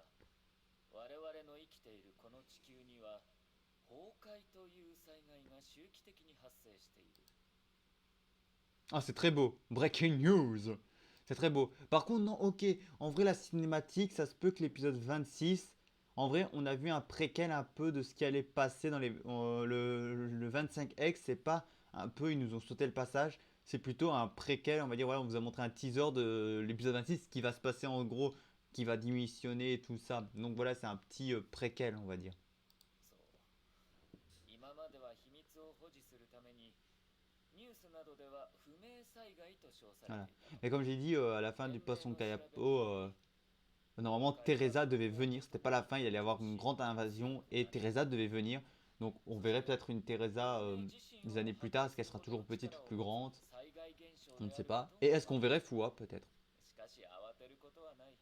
我々の生きているこの地球には崩壊という災害が周期的に発生している。 Ah, c'est très beau. Breaking news. C'est très beau. Par contre, non, ok. En vrai, la cinématique, ça se peut que l'épisode 26. En vrai, on a vu un préquel un peu de ce qui allait passer dans le 25X. C'est pas un peu, ils nous ont sauté le passage. C'est plutôt un préquel. On va dire, ouais, on vous a montré un teaser de l'épisode 26, ce qui va se passer en gros, qui va démissionner et tout ça. Donc voilà, c'est un petit préquel, on va dire. そう今までは秘密を保持するためにニュースなどでは不明災害と称され Voilà. ていた。 Et comme j'ai dit à la fin du poisson Kayapo, normalement Teresa devait venir. C'était pas la fin, il allait y avoir une grande invasion et Teresa devait venir. Donc on verrait peut-être une Teresa des années plus tard. Est-ce qu'elle sera toujours petite ou plus grande? On ne sait pas. Et est-ce qu'on verrait Fua peut-être? しかし慌てることはない。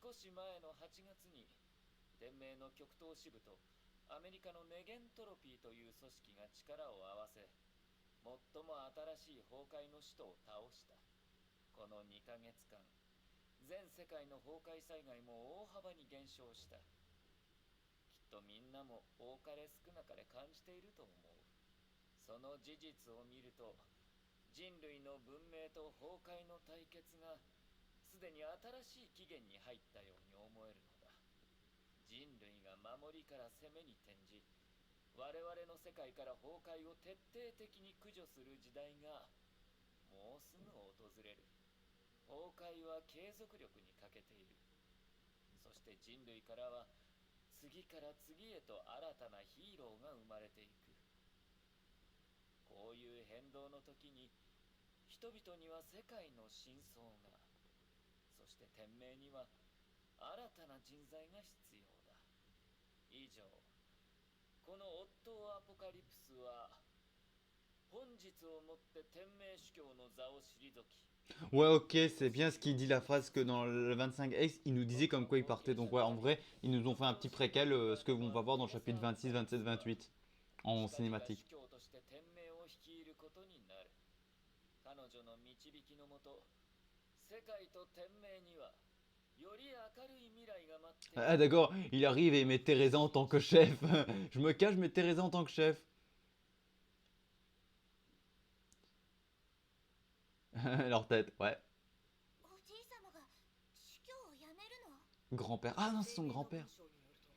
少し前の8月に天命の極東支部とアメリカのネゲントロピーという組織が力を合わせ最も新しい崩壊の使徒を倒した。この2ヶ月間、全世界の崩壊災害も大幅に減少した。きっとみんなも多かれ少なかれ感じていると思う。その事実を見ると、人類の文明と崩壊の対決がすでに新しい紀元に入ったように思えるのだ。人類が守りから攻めに転じ、我々の世界から崩壊を徹底的に駆除する時代がもうすぐ訪れる。崩壊は継続力に欠けている。そして人類からは次から次へと新たなヒーローが生まれていく。こういう変動の時に人々には世界の真相が、そして天命には新たな人材が必要だ。以上、このオットーアポカリプスは本日をもって天命主教の座を退き。 Ouais, ok, c'est bien ce qu'il dit la phrase que dans le 25X, il nous disait comme quoi il partait. Donc ouais, en vrai, ils nous ont fait un petit préquel, ce que on va voir dans le chapitre 26, 27, 28 en cinématique. 主教として天命を率いることになる。彼女の導きのもと、世界と天命にはより明るい未来が待っている。 Ah d'accord, il arrive et il met Teresa en tant que chef. Je me cache, je mets Teresa en tant que chef. Leur tête, ouais. おじい様が司教を辞めるの？ Grand-père. Ah non, c'est son grand-père. 声明の文章によると、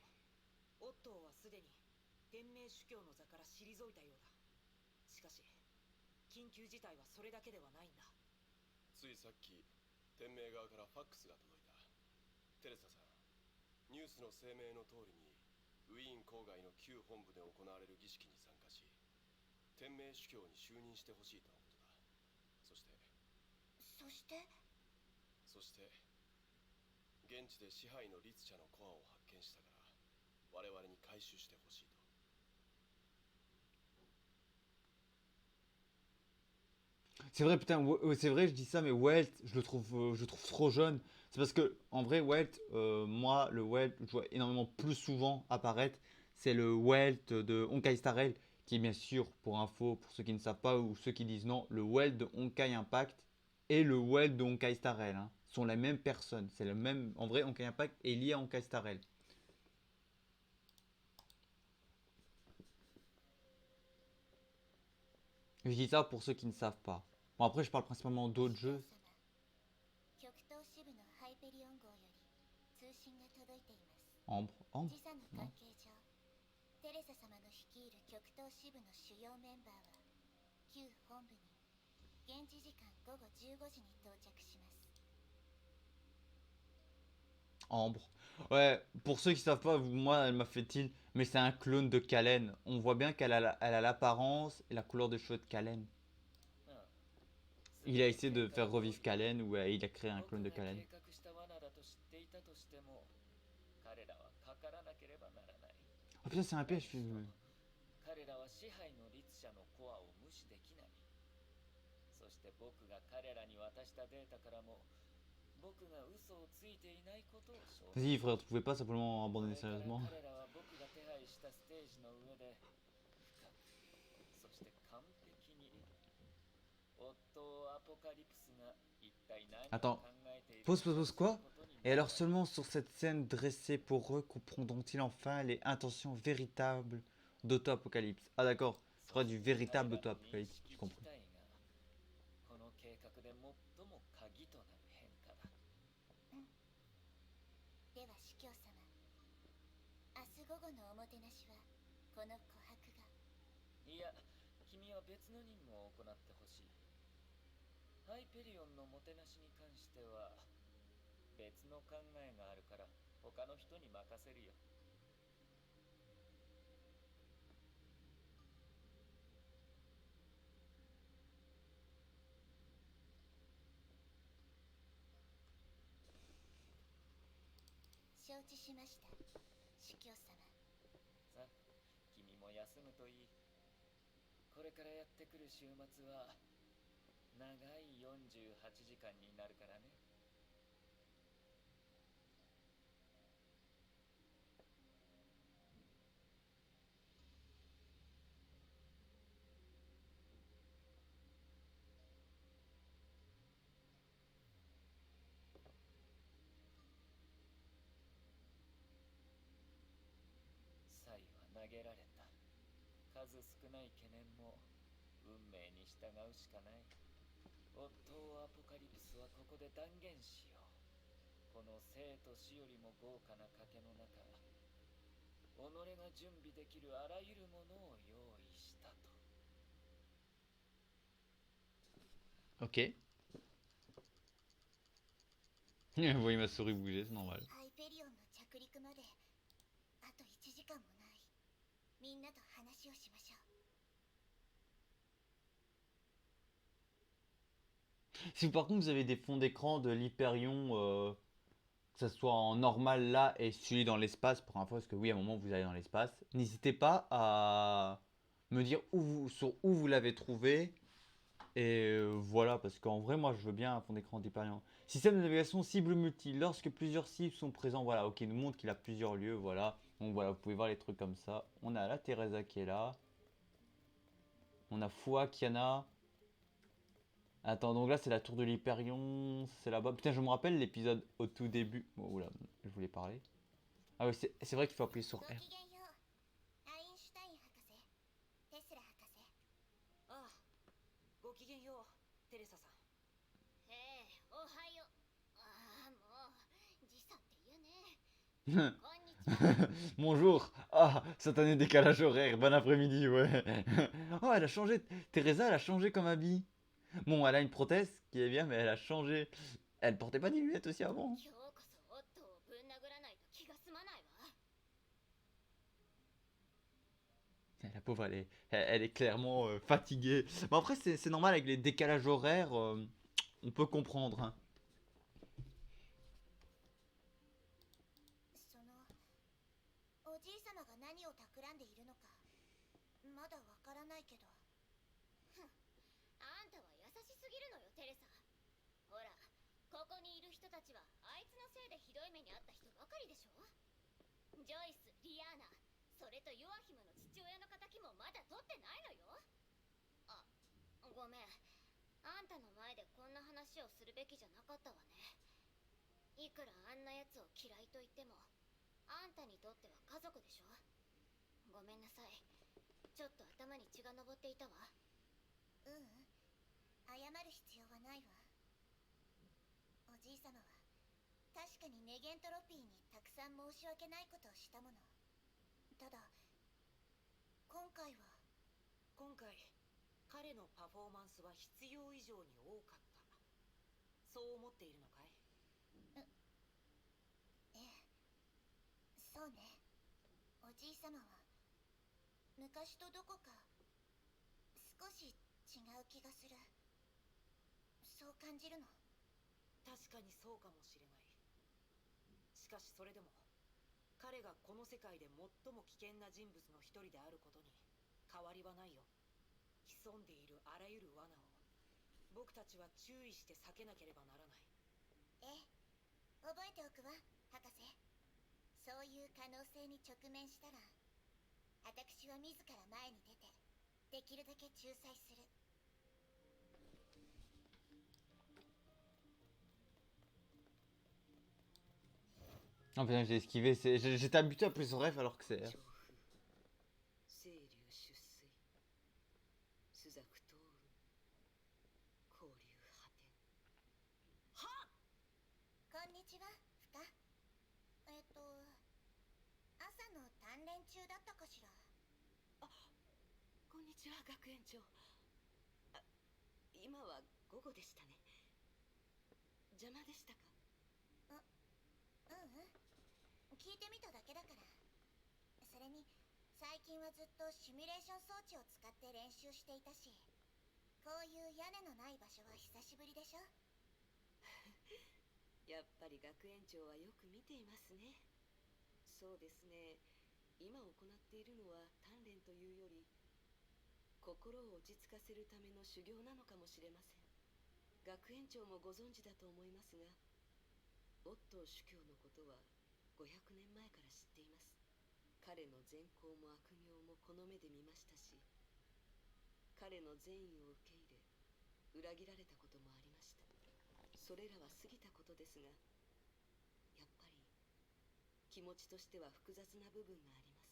オットーはすでに天命主教の座から退いたようだ。しかし緊急事態はそれだけではないんだ。ついさっき天命側からファックスが届いた。テレサさん、ニュースの声明の通りにウィーン郊外の旧本部で行われる儀式に参加し、天命主教に就任してほしいとのことだ。そして現地で支配の律者のコアを発見したから我々に回収してほしいと。C'est vrai, putain, c'est vrai, je dis ça, mais Welt, je le trouve trop jeune. C'est parce que, en vrai, Welt, moi, le Welt, je vois énormément plus souvent apparaître. C'est le Welt de Honkai Star Rail, qui est bien sûr, pour info, pour ceux qui ne savent pas ou ceux qui disent non, le Welt de Honkai Impact et le Welt de Honkai Star Rail hein, sont la même personne. C'est le même, en vrai, Honkai Impact est lié à Honkai Star Rail. Je dis ça pour ceux qui ne savent pas. Bon, après, je parle principalement d'autres jeux. 極東支部のハイペリオン号より通信が届いています。 Ambre 時差の関係上、テレサ様の率いる極東支部の主要メンバーは旧本部に現地時間午後15時に到着します。 Ambre. Ouais, pour ceux qui savent pas, moi, elle m'a fait tilt, mais c'est un clone de Kalen. On voit bien qu'elle a l'apparence et la couleur de cheveux de Kalen. Il a essayé de faire revivre Kalen ou il a créé un clone de Kalen. Oh putain, c'est un piège. 彼らは支配の律者のコアを無視できない。そして僕が彼らに渡したデータからも僕が嘘をついていないことを証明。 Vas-y frère, tu pouvais pas simplement abandonner sérieusement. 彼らは僕が手配したステージの上で深く、そして完璧にオットーアポカリプスが一体何を考えているか。 Pause quoi? Et alors seulement sur cette scène dressée pour eux comprendront-ils enfin les intentions véritables d'Auto-Apocalypse. Ah d'accord, je crois du véritable Auto-Apocalypse, je comprends. この計画で最も鍵となる変化だ。では司教様、明日午後のおもてなしはこの琥珀が。いや、君は別の任務を行ってほしい。ハイペリオンのもてなしに関しては別の考えがあるから他の人に任せるよ。承知しました、司教様。さあ、君も休むといい。これからやってくる週末は長い48時間になるからね。数少ない懸念も運命に従うしかない。オットー・アポカリプスはここで断言しよう。この生と死よりも豪華な賭けの中、己が準備できるあらゆるものを用意したと。 Ok. Vous voyez ma souris bouger, c'est normal. ハイペリオンの着陸まであと1時間もない。みんなと話をしましょう。 Si par contre vous avez des fonds d'écran de l'Hyperion, que ce soit en normal là et celui dans l'espace, pour info, parce que oui, à un moment vous allez dans l'espace, n'hésitez pas à me dire sur où vous l'avez trouvé. Et voilà, parce qu'en vrai, moi je veux bien un fond d'écran d'Hyperion. Système de navigation cible multi. Lorsque plusieurs cibles sont présents, voilà, ok, il nous montre qu'il a plusieurs lieux, voilà. Donc voilà, vous pouvez voir les trucs comme ça. On a la Teresa qui est là. On a Fua, Kiana. Attends, donc là c'est la tour de l'Hyperion, c'est là-bas. Putain, je me rappelle l'épisode au tout début. Oh, oula, je voulais parler. Ah oui, c'est vrai qu'il faut appuyer sur ご R. きげんよう。アインシュタイン博士、テスラ博士。ああ、ごきげんよう、テレサさん。おはよう。ああ、もう時差って言うね。こんにちは。 Bonjour. Ah, satané décalage horaire. Bon après-midi, ouais. Oh, elle a changé. Teresa, elle a changé comme habit. Bon, elle a une prothèse qui est bien, mais elle a changé. Elle portait pas des lunettes aussi avant. 今日こそオットーをぶん殴らないと気が済まないわ。 La pauvre, elle est clairement fatiguée. Bon, après, c'est normal avec les décalages horaires. On peut comprendre. Hein. そのおじいさまが何を企んでいるのかまだわからないけど。ふん、あんたは優しすぎるのよ、テレサ。ほら、ここにいる人たちはあいつのせいでひどい目に遭った人ばかりでしょ。ジョイス、リアーナ、それとヨアヒムの父親の敵もまだ取ってないのよ。あ、ごめん。あんたの前でこんな話をするべきじゃなかったわね。いくらあんなやつを嫌いと言っても、あんたにとっては家族でしょ。ごめんなさい。ちょっと頭に血が上っていたわ。ううん、謝る必要はないわ。おじいさまは確かにネゲントロピーにたくさん申し訳ないことをしたもの。ただ今回彼のパフォーマンスは必要以上に多かった。そう思っているのかい？ええ、そうね。おじいさまは昔とどこか少し違う気がする。そう感じるの。確かにそうかもしれない。しかしそれでも彼がこの世界で最も危険な人物の一人であることに変わりはないよ。潜んでいるあらゆる罠を僕たちは注意して避けなければならない。ええ、覚えておくわ、博士。そういう可能性に直面したら私は自ら前に出てできるだけ仲裁する。 Oh putain, j'ai esquivé. J'étais habitué à appuyer sur F alors que c'est R. 清流出水朱雀通る交流果て。こんにちは、ふか。朝の鍛錬中だったかしら。こんにちは、学園長。あ、今は午後でしたね。邪魔でしたか？ううん、聞いてみただけだから。それに最近はずっとシミュレーション装置を使って練習していたし、こういう屋根のない場所は久しぶりでしょ。やっぱり学園長はよく見ていますね。そうですね。今行っているのは鍛錬というより心を落ち着かせるための修行なのかもしれません。学園長もご存知だと思いますが、オットー主教のことは500年前から知っています。彼の善行も悪行もこの目で見ましたし、彼の善意を受け入れ裏切られたこともありました。それらは過ぎたことですが、やっぱり気持ちとしては複雑な部分があります。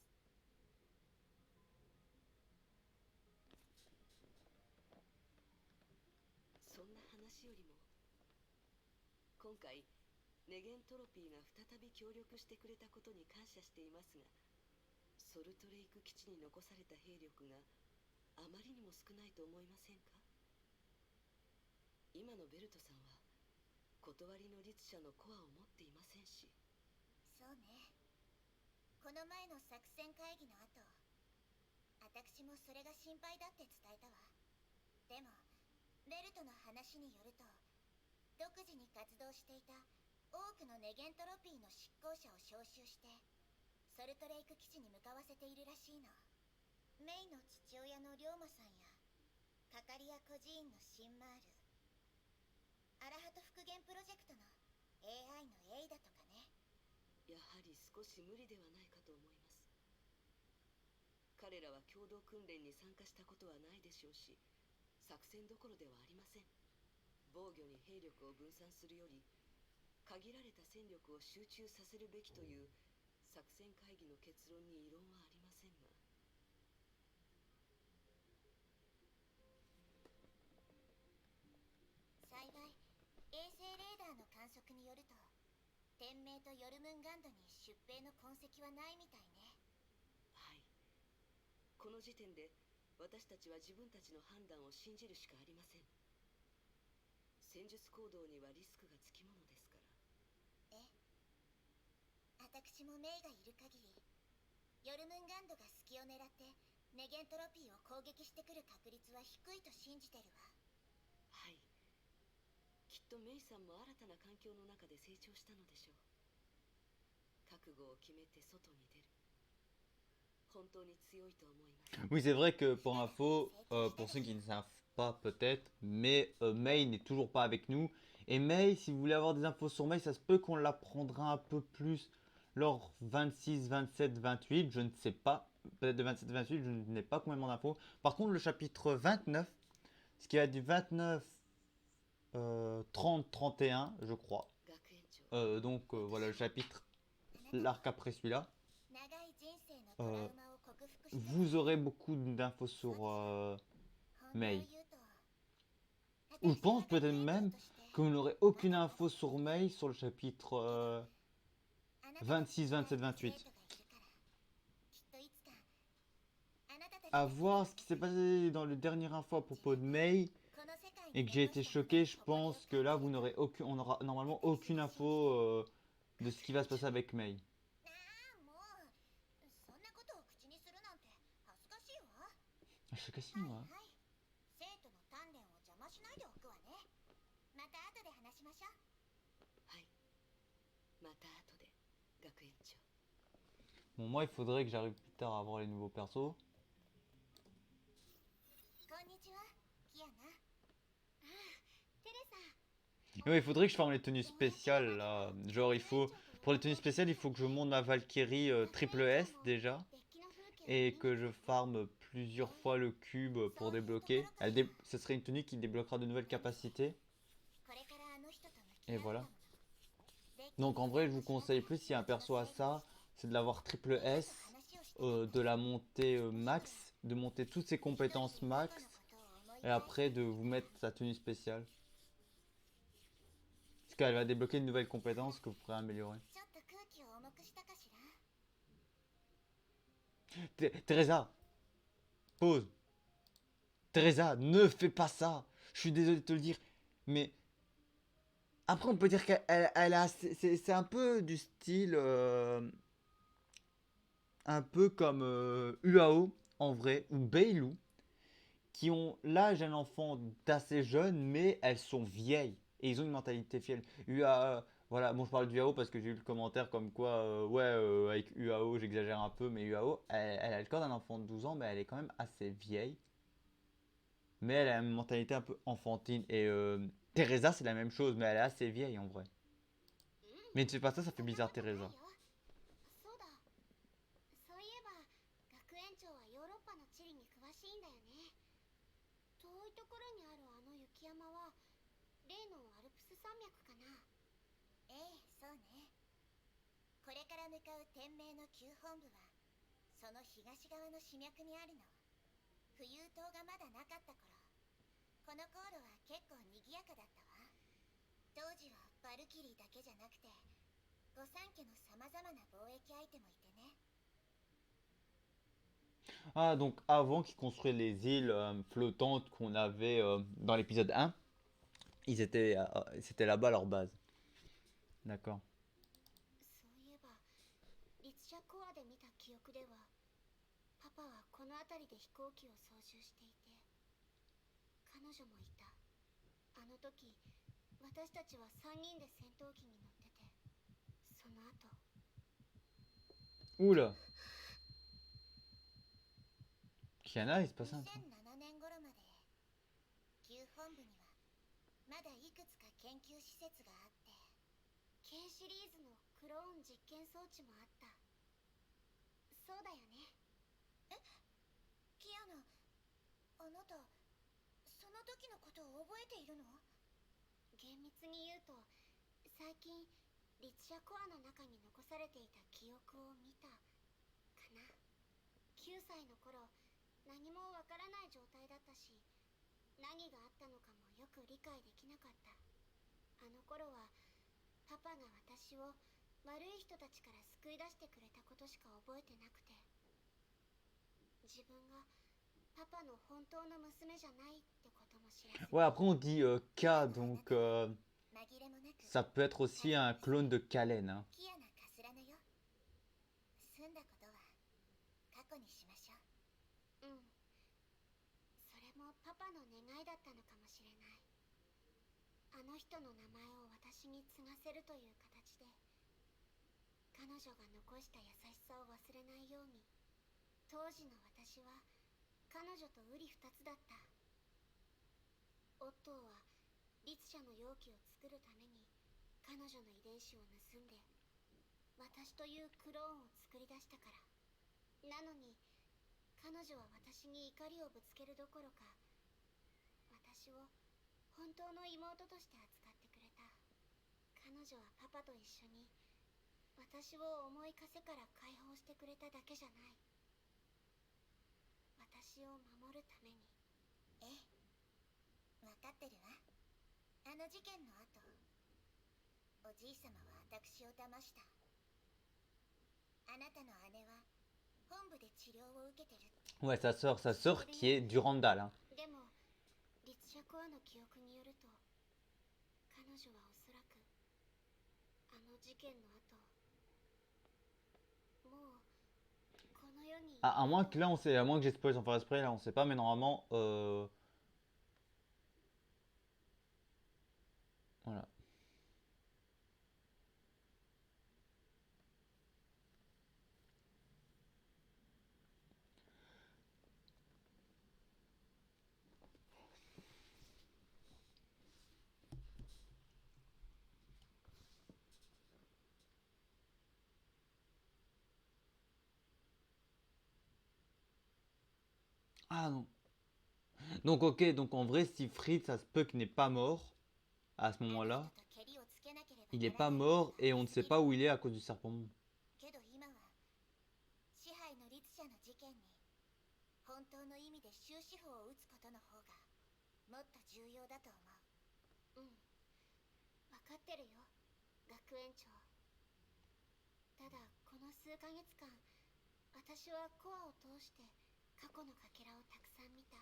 昔よりも。今回ネゲントロピーが再び協力してくれたことに感謝していますが、ソルトレイク基地に残された兵力があまりにも少ないと思いませんか？今のベルトさんは断りの律者のコアを持っていませんし。そうね。この前の作戦会議の後、私もそれが心配だって伝えたわ。でもベルトの話によると、独自に活動していた多くのネゲントロピーの執行者を招集してソルトレイク基地に向かわせているらしいの。メイの父親の龍馬さんやカカリア孤児院のシンマール、アラハト復元プロジェクトの AI のエイダとかね。やはり少し無理ではないかと思います。彼らは共同訓練に参加したことはないでしょうし、作戦どころではありません。防御に兵力を分散するより限られた戦力を集中させるべきという作戦会議の結論に異論はありませんが。幸い衛星レーダーの観測によると、天明とヨルムンガンドに出兵の痕跡はないみたいね。はい。この時点で私たちは自分たちの判断を信じるしかありません。戦術行動にはリスクがつきものですから。私もメイがいる限り、ヨルムンガンドが隙を狙ってネゲントロピーを攻撃してくる確率は低いと信じてるわ。はい。きっとメイさんも新たな環境の中で成長したのでしょう。覚悟を決めて外に出る。本当に強いと思います。Oui, c'est vrai que pour info, pour ceux qui ne savent pas peut-être, mais Mei n'est toujours pas avec nous. Et Mei, si vous voulez avoir des infos sur Mei, ça se peut qu'on l'apprendra un peu plus lors 26, 27, 28. Je ne sais pas. Peut-être de 27, 28, je n'ai pas complètement d'infos. Par contre, le chapitre 29, ce qui va du 29, 30, 31, je crois. 学園長、 Donc voilà le chapitre, l'arc après celui-là. 長い人生のトラウマを克服して Vous aurez beaucoup d'infos sur 本当を Mei. 言うと、 Ou je pense peut-être même que vous n'aurez aucune info sur Mei sur le chapitre 26, 27, 28. À voir ce qui s'est passé dans le dernier info à propos de Mei et que j'ai été choqué, je pense que là vous n'aurez aucun, on aura normalement aucune info de ce qui va se passer avec Mei. もうそんなことを口にするなんて恥ずかしいわ。 Je sais que si moi. はい、生徒の鍛錬を邪魔しないでおくわね。また後で話しましょう。はい。また後で、学園長。 Bon, moi il faudrait que j'arrive plus tard à avoir les nouveaux persos. こんにちは、キアナ。ああ、テレサ。 Ouais, il faudrait que je forme les tenues spéciales là. Genre il faut, pour les tenues spéciales, il faut que je monte ma Valkyrie triple S déjà. Et que je farme plusieurs fois le cube pour débloquer. Ce serait une tenue qui débloquera de nouvelles capacités. Et voilà. Donc en vrai, je vous conseille plus si un perso a ça, c'est de l'avoir triple S, de la monter max, de monter toutes ses compétences max, et après de vous mettre sa tenue spéciale. Parce qu'elle va débloquer une nouvelle compétence que vous pourrez améliorer. ちょっと空気を重くしたかしら。 Teresa, pause. Teresa, ne fais pas ça. Je suis désolé de te le dire, mais après on peut dire qu'elle a, c'est un peu du style, un peu comme UAO en vrai ou Beilou, qui ont l'âge d'un enfant d'assez jeune, mais elles sont vieilles et ils ont une mentalité vieille. UAO, voilà, bon je parle d'UAO parce que j'ai eu le commentaire comme quoi, ouais, avec UAO j'exagère un peu, mais UAO, elle a le corps d'un enfant de 12 ans, mais elle est quand même assez vieille. Mais elle a une mentalité un peu enfantine. Et Teresa, c'est la même chose, mais elle est assez vieille en vrai. Mais ne fais pas ça, ça fait bizarre, Teresa. そうだ。そういえば、学園長はヨーロッパの地理に詳しいんだよね。遠いところにあるあの雪山は例のアルプス山脈かな。ええ、そうね。これから向かう天明の旧本部はその東側の支脈にあるの。浮遊島がまだなかった頃、この航路は結構賑やかだったわ。当時はバルキリーだけじゃなくて御三家のさまざまな貿易相手もいてね。 Ah, donc avant qu'ils construisent les îles flottantes qu'on avait dans l'épisode 1, c'était là-bas leur base. D'accord. そういえばリツシャコアで見た記憶ではパパはこの辺りで飛行機を操縦していて彼女もいた。あの時私たちは3人で戦闘機に乗ってて、その後 Oula. Kiana, il se passe un truc. 2007年頃まで旧本部にはまだいくつか研究施設があって K シリーズのクローン実験装置もあった。そうだよね。え、キアナ、あなたその時のことを覚えているの？厳密に言うと最近リツシャコアの中に残されていた記憶を見たかな。9歳の頃何もわからない状態だったし、何があったのかもよく理解できなかった。あの頃はパパが私を悪い人たちから救い出してくれたことしか覚えてなくて、自分がパパの本当の娘じゃないってことも知らずに Ouais, après on dit K, donc 紛れもなく ça peut être aussi un clone de Kalen. Hein. キアナカスラナよ。済んだことは過去にしましょう。うん。それもパパの願いだったのかもしれない。あの人の名前を私に継がせるという形で、彼女が残した優しさを忘れないように。当時の私は彼女と瓜二つだった。オットーは律者の容器を作るために彼女の遺伝子を盗んで私というクローンを作り出したから。なのに彼女は私に怒りをぶつけるどころか、私を本当の妹として扱ってくれた。彼女はパパと一緒に私を重い枷から解放してくれただけじゃない。私を守るために。ええ、分かってるわ。あの事件の後、おじいさまは私を騙した。あなたの姉は本部で治療を受けてる。 Ouais, sa sœur qui est du Randall. Hein. でもリツシャコアの記憶によると、彼女はおそらくあの事件の後もうこの世に Ah, à moins que là on sait, à moins que j'ai spoilé sans faire exprès, là on sait pas, mais normalement voilà. Ah non. Donc ok, donc en vrai si Fritz ça se peut qu'il n'est pas mort à ce moment-là. Il n'est pas mort et on ne sait pas où il est à cause du serpent. けど今は支配の律者の事件に本当の意味で終止符を打つことの方がもっと重要だと思う。うん、分かってるよ、学園長。ただこの数ヶ月間、私はコアを通して過去のかけらをたくさん見た。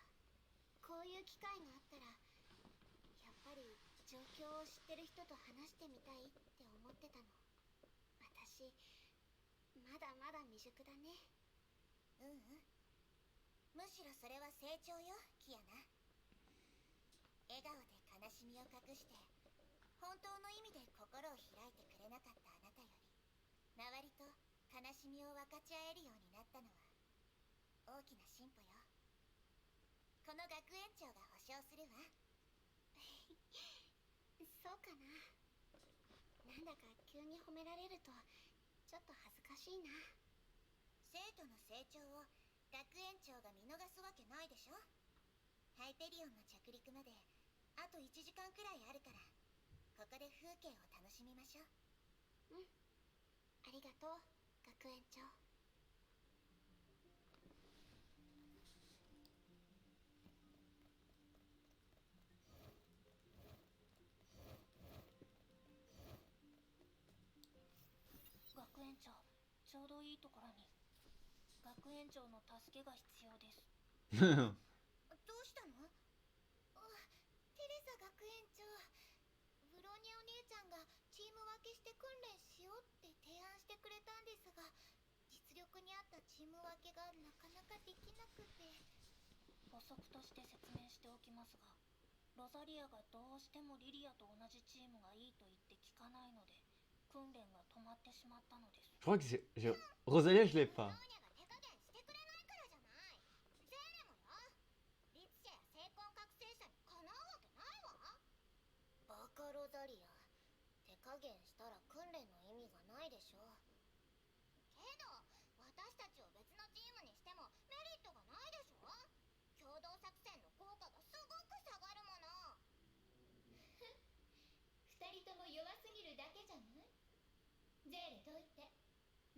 こういう機会があったらやっぱり状況を知ってる人と話してみたいって思ってたの。私まだまだ未熟だね。うんうん、むしろそれは成長よ、キアナ。笑顔で悲しみを隠して本当の意味で心を開いてくれなかったあなたより、周りと悲しみを分かち合えるようになったのは大きな進歩よ。この学園長が保証するわ。そうかな。なんだか急に褒められるとちょっと恥ずかしいな。生徒の成長を学園長が見逃すわけないでしょ。ハイペリオンの着陸まであと1時間くらいあるから、ここで風景を楽しみましょう。うん、ありがとう、学園長。ちょうどいいところに。学園長の助けが必要です。どうしたの？テレサ学園長、ブローニャお姉ちゃんがチーム分けして訓練しようって提案してくれたんですが、実力に合ったチーム分けがなかなかできなくて。補足として説明しておきますが、ロザリアがどうしてもリリアと同じチームがいいと言って聞かないので、訓練が止まってしまったのです。Je crois que Rosalia, je l'ai ブロ pas. ーニャが手加減してくれないからじゃない。ゼーレもよ。リツシェや聖魂覚醒者にかなうわけないわ。バカロザリア、手加減したら訓練の意味がないでしょ。けど私たちを別のチームにしてもメリットがないでしょ。共同作戦の効果がすごく下がるもの。二人とも弱すぎるだけじゃない？ゼーレどいて。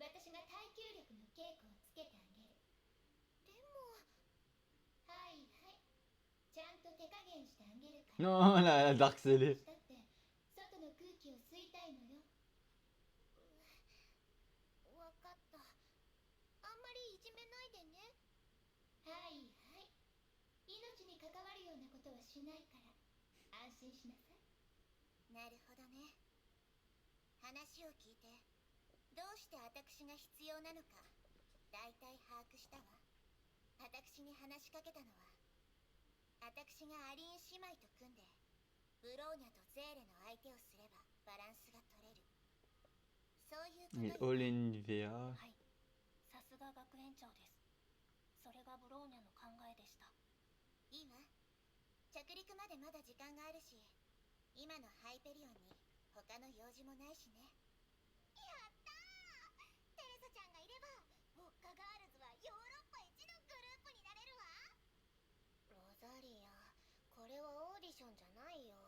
私が耐久力の稽古をつけてあげる。でも、はいはい。ちゃんと手加減してあげるから。Non, la Dark Célé. だって外の空気を吸いたいのよ。わかった。あんまりいじめないでね。はいはい。命に関わるようなことはしないから安心しなさい。なるほどね。話を聞いて、どうして私が必要なのかだいたい把握したわ。私に話しかけたのは、私がアリン姉妹と組んでブローニャとゼーレの相手をすればバランスが取れる、そういう Mais ことよ。 Olenvea. はい、さすが学園長です。それがブローニャの考えでした。いいわ。着陸までまだ時間があるし、今のハイペリオンに他の用事もないしね。やったー！テレサちゃんがいればウォッカガールズはヨーロッパ一のグループになれるわ。ロザリア、これはオーディションじゃないよ。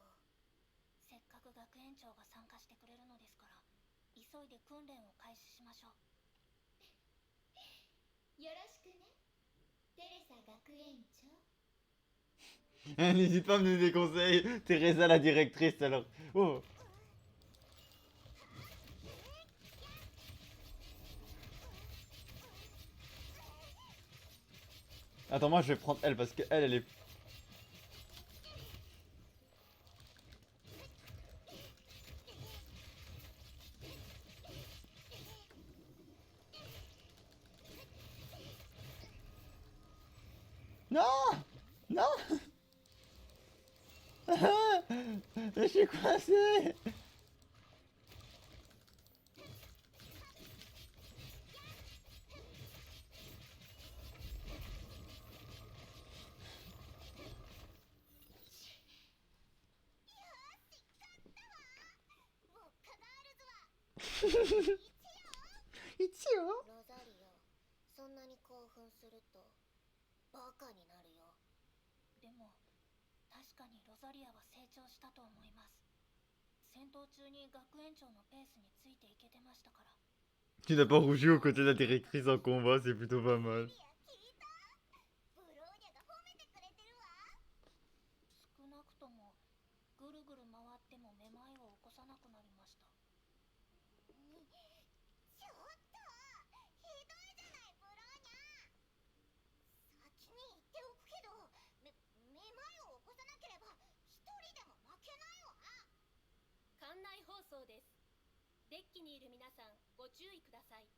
せっかく学園長が参加してくれるのですから、急いで訓練を開始しましょう。よろしくね、テレサ学園長。N'hésite pas à me donner des conseils. Teresa, la directrice, alors. Oh. Attends, moi je vais prendre elle parce que elle est. Non! Non! Je suis coincé! Ichio? ロザリオ、そんなに興奮するとバカになるよ。でも確かにロザリアは成長したと思います。戦闘中に学園長のペースについていけてましたから。 Tu n'as pas rougi aux côtés de la directrice en combat, c'est plutôt pas mal. ブローニャが褒めてくれてるわ。少なくともぐるぐる回ってもめまいを起こさなくなりました。ちょっとひどいじゃないブローニャ。先に言っておくけど、めまいを起こさなければ一人でも負けないわ。館内放送です。デッキにいる皆さんご注意ください。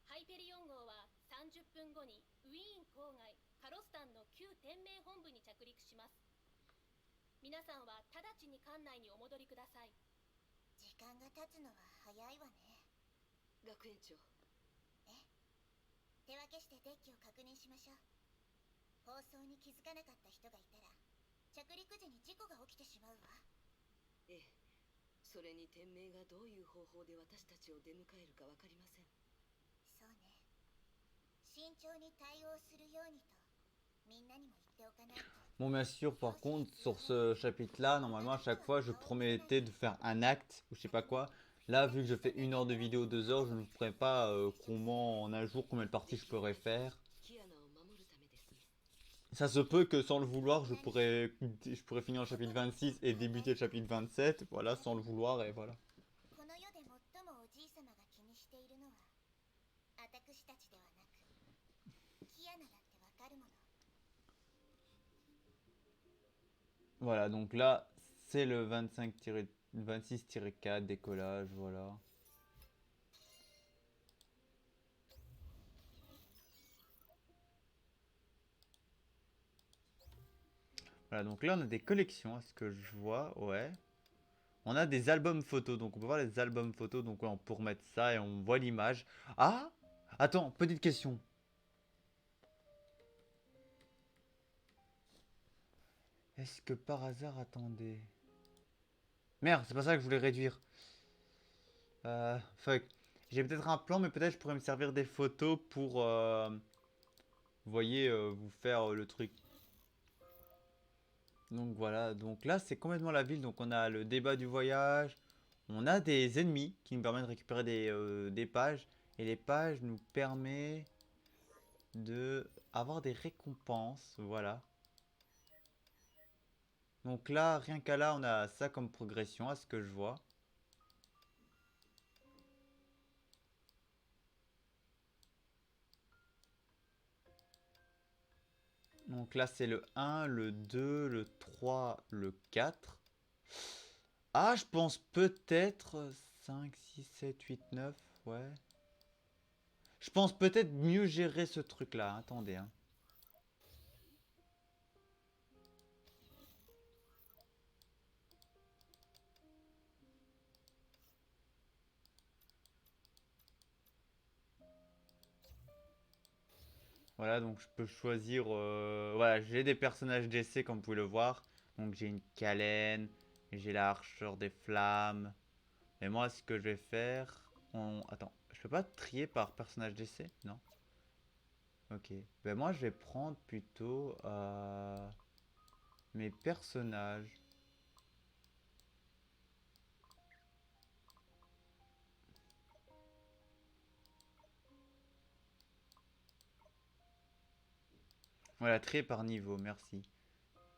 ハイペリオン号は30分後にウィーン郊外カロスタンの旧天命本部に着陸します。皆さんは直ちに館内にお戻りください。時間が経つのは早いわね。学園長、手分けしてデッキを確認しましょう。放送に気づかなかった人がいたら着陸時に事故が起きてしまうわ。ええ、それに天命がどういう方法で私たちを出迎えるか分かりません。そうね、慎重に対応するようにとみんなにも言っておかないと。 Bon, bien sûr, par contre, sur ce chapitre-là, normalement, à chaque fois, je promettais de faire un acte ou je sais pas quoi. Là, vu que je fais 1 heure de vidéo, 2 heures, je ne ferai pas comment en un jour, combien de parties je pourrais faire. キアナを守るためです。 Ça se peut que sans le vouloir, je pourrais finir le chapitre 26 et débuter le chapitre 27. Voilà, sans le vouloir, et voilà. この世で最もおじいさまが気にしているのは私たちではなくキアナだってわかるもの。 Voilà, donc là, c'est le 26-4 décollage, voilà. Voilà, donc là, on a des collections, à ce que je vois, ouais. On a des albums photos, donc on peut voir les albums photos, donc ouais, on peut remettre ça et on voit l'image. Ah! Attends, petite question. Est-ce que par hasard, attendez... Merde, c'est pas ça que je voulais réduire. Fuck. J'ai peut-être un plan, mais peut-être je pourrais me servir des photos pour... vous voyez, vous faire le truc. Donc voilà, donc là c'est complètement la ville, donc on a le débat du voyage, on a des ennemis qui nous permettent de récupérer des pages, et les pages nous permettent de avoir des récompenses, voilà. Donc là, rien qu'à là, on a ça comme progression, à ce que je vois. Donc là c'est le 1, le 2, le 3, le 4. Ah, je pense peut-être 5, 6, 7, 8, 9, ouais. Je pense peut-être mieux gérer ce truc-là. Attendez, hein. Voilà, donc je peux choisir... voilà, j'ai des personnages d'essai comme vous pouvez le voir. Donc j'ai une Calène, j'ai l'archeur des flammes. Et moi, ce que je vais faire... Attends, je peux pas trier par personnage d'essai? Non. Ok. Ben moi, je vais prendre plutôt mes personnages. Voilà, trier par niveau, merci.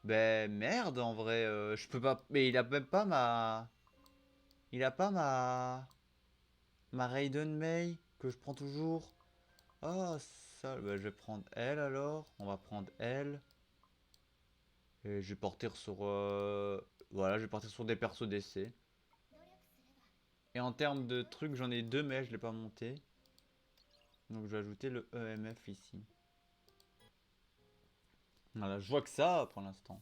Ben merde, en vrai, je peux pas... Mais il a même pas ma... Il a pas ma Raiden May que je prends toujours. Ah, ça, bah, je vais prendre elle alors. On va prendre elle. Et je vais partir sur... voilà, je vais partir sur des persos d'essai. Et en termes de trucs, j'en ai deux, mais je l'ai pas monté. Donc je vais ajouter le EMF ici. Voilà, je vois que ça pour l'instant.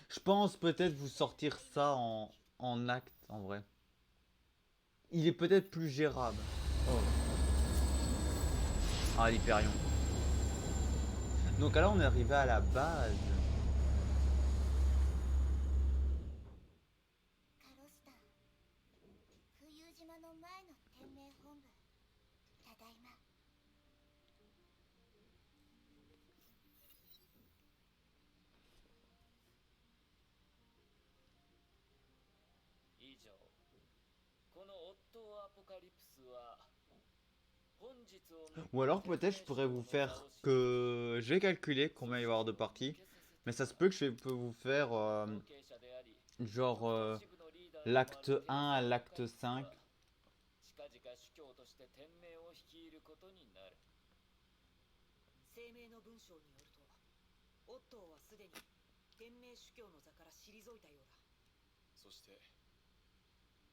Je pense peut-être vous sortir ça en acte, en vrai. Il est peut-être plus gérable. Oh. Ah, l'Hyperion. Donc là, on est arrivé à la base. カロスタン浮遊島の前の天命本部。ただいま。以上このオットーアポカリプスは本日を Ou alors peut-être je pourrais vous faire que... Je vais calculer combien il va y avoir de parties. Mais ça se peut que je peux vous faire genre l'acte 1 à l'acte 5. 近々主教として天命を率いることになる。声明の文章によるとオットーはすでに天命主教の座から退いたようだ。そして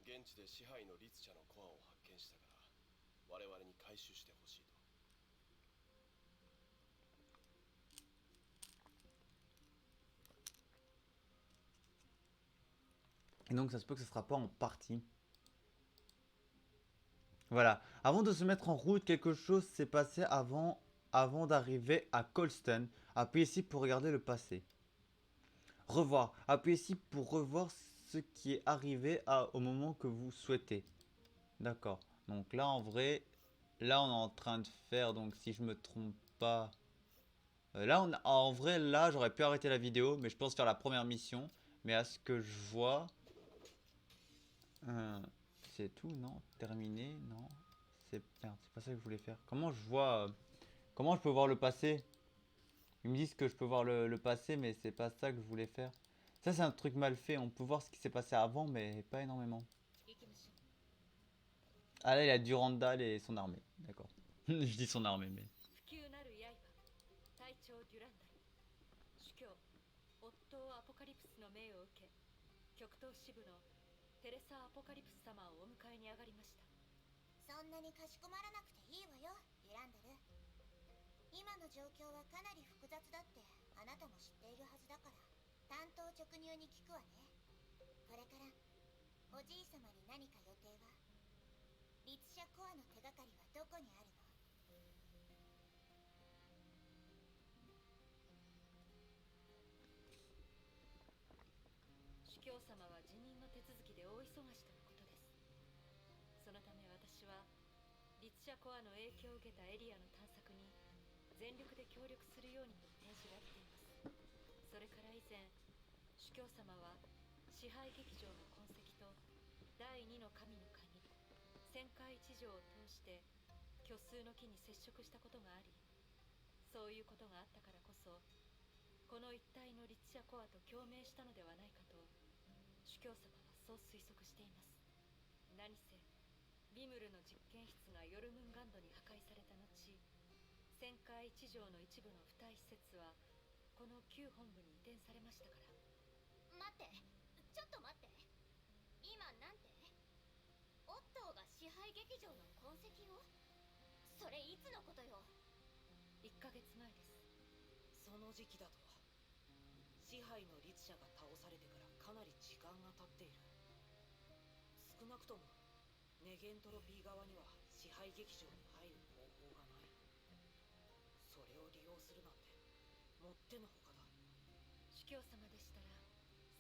現地で支配の律者のコアを発見したから我々に回収してほしいと。 Et donc ça se peut que ce sera pas en partie. Voilà. Avant de se mettre en route, quelque chose s'est passé avant d'arriver à Colston. Appuyez ici pour regarder le passé. Revoir. Appuyez ici pour revoir ce qui est arrivé au moment que vous souhaitez. D'accord. Donc là en vrai, là on est en train de faire, donc si je me trompe pas... là en vrai, là j'aurais pu arrêter la vidéo, mais je pense faire la première mission. Mais à ce que je vois... c'est tout, non? Terminé, non? Merde, c'est pas ça que je voulais faire. Comment je vois... comment je peux voir le passé? Ils me disent que je peux voir le passé, mais c'est pas ça que je voulais faire. Ça, c'est un truc mal fait. On peut voir ce qui s'est passé avant, mais pas énormément. Ah là, il a Durandal et son armée. D'accord. Je dis son armée, mais. 不朽なる刃隊長デュランダル主教オットー・アポカリプスの命を受け極東支部のテレサ・アポカリプス様をお迎えに上がりました。そんなにかしこまらなくていいわよ、デュランダル。今の状況はかなり複雑だってあなたも知っているはずだから単刀直入に聞くわね。これからおじい様に何か予定は？律者コアの手がかりはどこにあるの？主教様は辞任の手続きで大忙しとのことです。そのため私は律者コアの影響を受けたエリアの探索に全力で協力するようにと命じられています。それから以前主教様は支配劇場の痕跡と第二の神の鍵旋回一条を通して虚数の木に接触したことがあり、そういうことがあったからこそこの一帯の律者コアと共鳴したのではないかと主教様はそう推測しています。何せビムルの実験室がヨルムンガンドに破壊された後、旋回一条の一部の付帯施設はこの旧本部に移転されましたから。待って、ちょっと待って。今なんてオットーが支配劇場の痕跡を？それいつのことよ。1ヶ月前です。その時期だと支配の律者が倒されてからかなり時間が経っている。少なくともネゲントロピー側には支配劇場に入る方法がない。それを利用するなんてもってのほかだ。主教様でしたら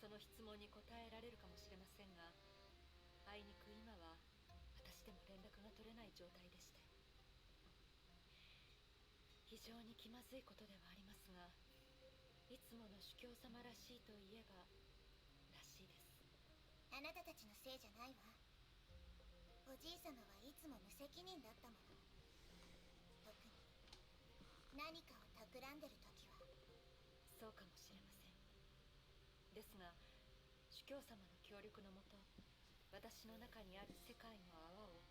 その質問に答えられるかもしれませんが、あいにく今は私でも連絡が取れない状態でして、非常に気まずいことではありますが、いつもの主教様らしいといえばらしいです。あなたたちのせいじゃないわ。おじい様はいつも無責任だったもの。特に何かを企んでる時は。そうかもしれません。ですが主教様の協力のもと、私の中にある世界の泡を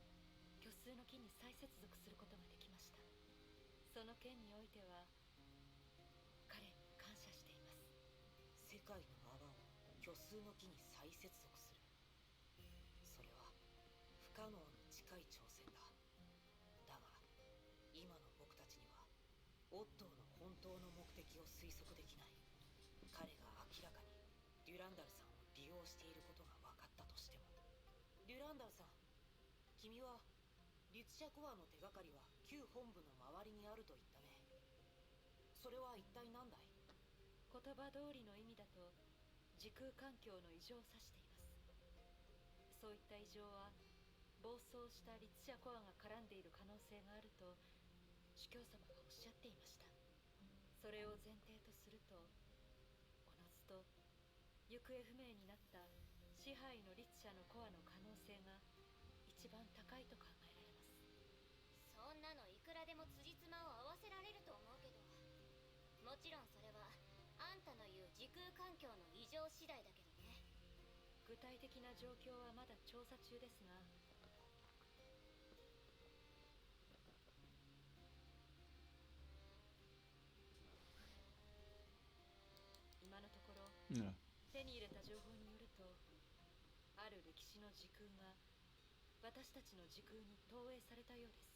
虚数の木に再接続することができました。その件においては彼に感謝しています。世界の泡を虚数の木に再接続する、それは不可能に近い挑戦だ。だが今の僕たちにはオットーの本当の目的を推測できない。彼が明らかにデュランダルさんを利用していることが分かったとしても。デュランダルさん、君は律者コアの手がかりは旧本部の周りにあると言ったね。それは一体何だい？言葉通りの意味だと時空環境の異常を指しています。そういった異常は暴走した律者コアが絡んでいる可能性があると主教様がおっしゃっていました。それを前提とすると、おのずと行方不明になった支配の律者のコアの可能性が一番高いと考えられます。そんなのいくらでも辻褄を合わせられると思うけど、もちろんそれはあんたの言う時空環境の異常次第だけどね。具体的な状況はまだ調査中ですが、今のところVoilà. 手に入れた情報によると、ある歴史の時空が私たちの時空に投影されたようです。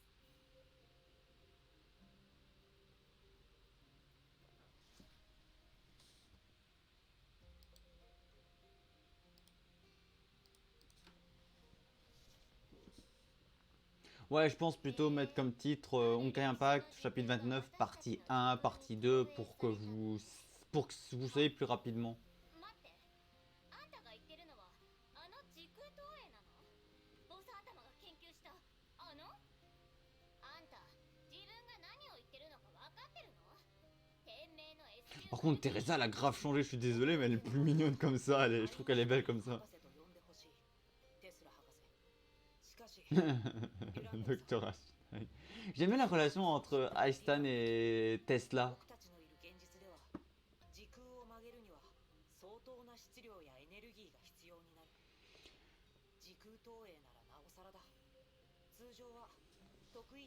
Ouais, je pense plutôt mettre comme titre Honkai Impact, chapitre 29, partie 1, partie 2, pour que vous soyez plus rapidement. 待って、あんたが言ってるのはあの時空投影なの？ボス頭が研究したあの？あんた自分が何を言ってるのか分かってるの？天命の S Par contre, Teresa, elle a grave changé, je suis désolé, mais elle est plus mignonne comme ça, je trouve qu'elle est belle comme ça. Docteur H. Oui. J'aime bien la relation entre Einstein et Tesla. 僕たちのいる現実では時空を曲げるには相当な質量やエネルギーが必要になる。時空投影ならなおさらだ。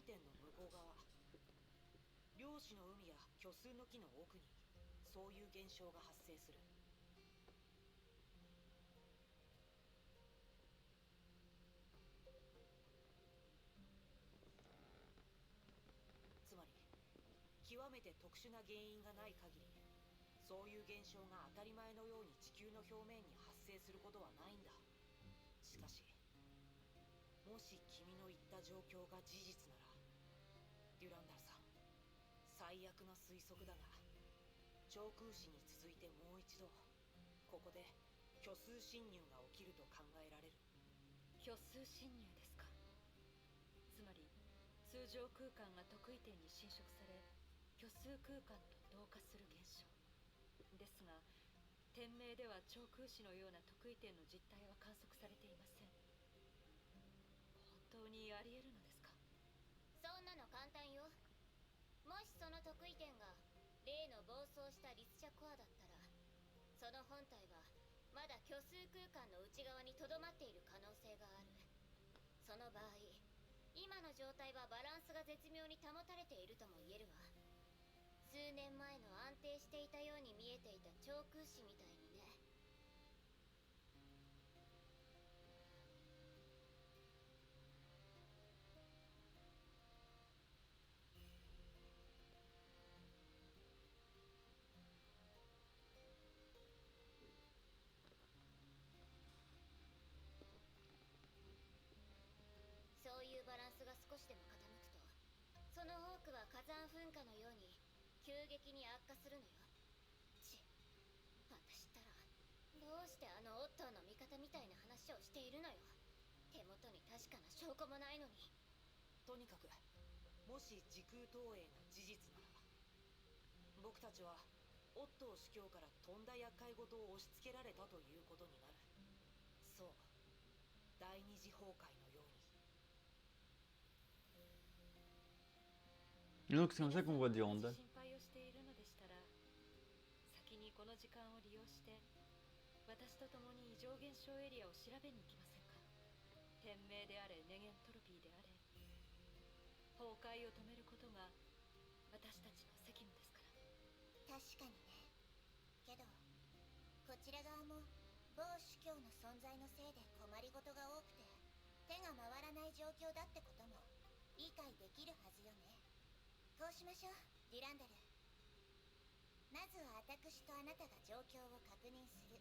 点の向こう側、量子の海や虚数の木の奥にそういう現象が発生する。つまり極めて特殊な原因がない限り、そういう現象が当たり前のように地球の表面に発生することはないんだ。しかしもし君の言った状況が事実なら、デュランダルさん、最悪な推測だが、長空死に続いてもう一度ここで虚数侵入が起きると考えられる。虚数侵入ですか。つまり通常空間が特異点に侵食され、虚数空間と同化する現象ですが、天命では長空死のような特異点の実態は観測されていません。本当にあり得るのですか。そんなの簡単よ。もしその特異点が例の暴走した律者コアだったら、その本体はまだ虚数空間の内側にとどまっている可能性がある。その場合、今の状態はバランスが絶妙に保たれているとも言えるわ。数年前の安定していたように見えていた長空死みたいにね。そういうバランスが少しでも傾くと、その多くは火山噴火のように急激に悪化するのよ。私ったらどうしてあのオットーの味方みたいな話をしているのよ。手元に確かな証拠もないのに。とにかくもし時空投影が事実なら、僕たちはオットー司教からとんだ厄介事を押し付けられたということになる。そう、第二次崩壊のように。 Donc c'est comme ça qu'on voit Durandal. 心配をしているのでしたら、先にこの時間を利用して私と共に異常現象エリアを調べに行きませんか。天命であれネゲントロピーであれ、崩壊を止めることが私たちの責務ですから。確かにね。けどこちら側も某司教の存在のせいで困りごとが多くて手が回らない状況だってことも理解できるはずよね。こうしましょう、デュランダル。まずは私とあなたが状況を確認する。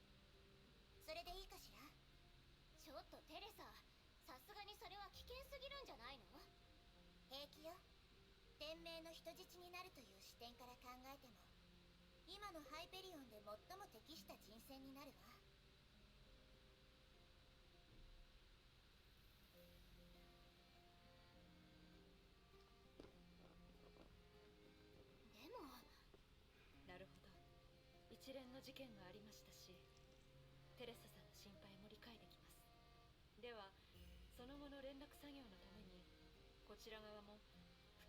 それでいいかしら。ちょっとテレサ、さすがにそれは危険すぎるんじゃないの？平気よ。天命の人質になるという視点から考えても、今のハイペリオンで最も適した人選になるわ。でもなるほど、一連の事件がありましたし、テレサさんの心配も理解できます。ではその後の連絡作業のために、こちら側も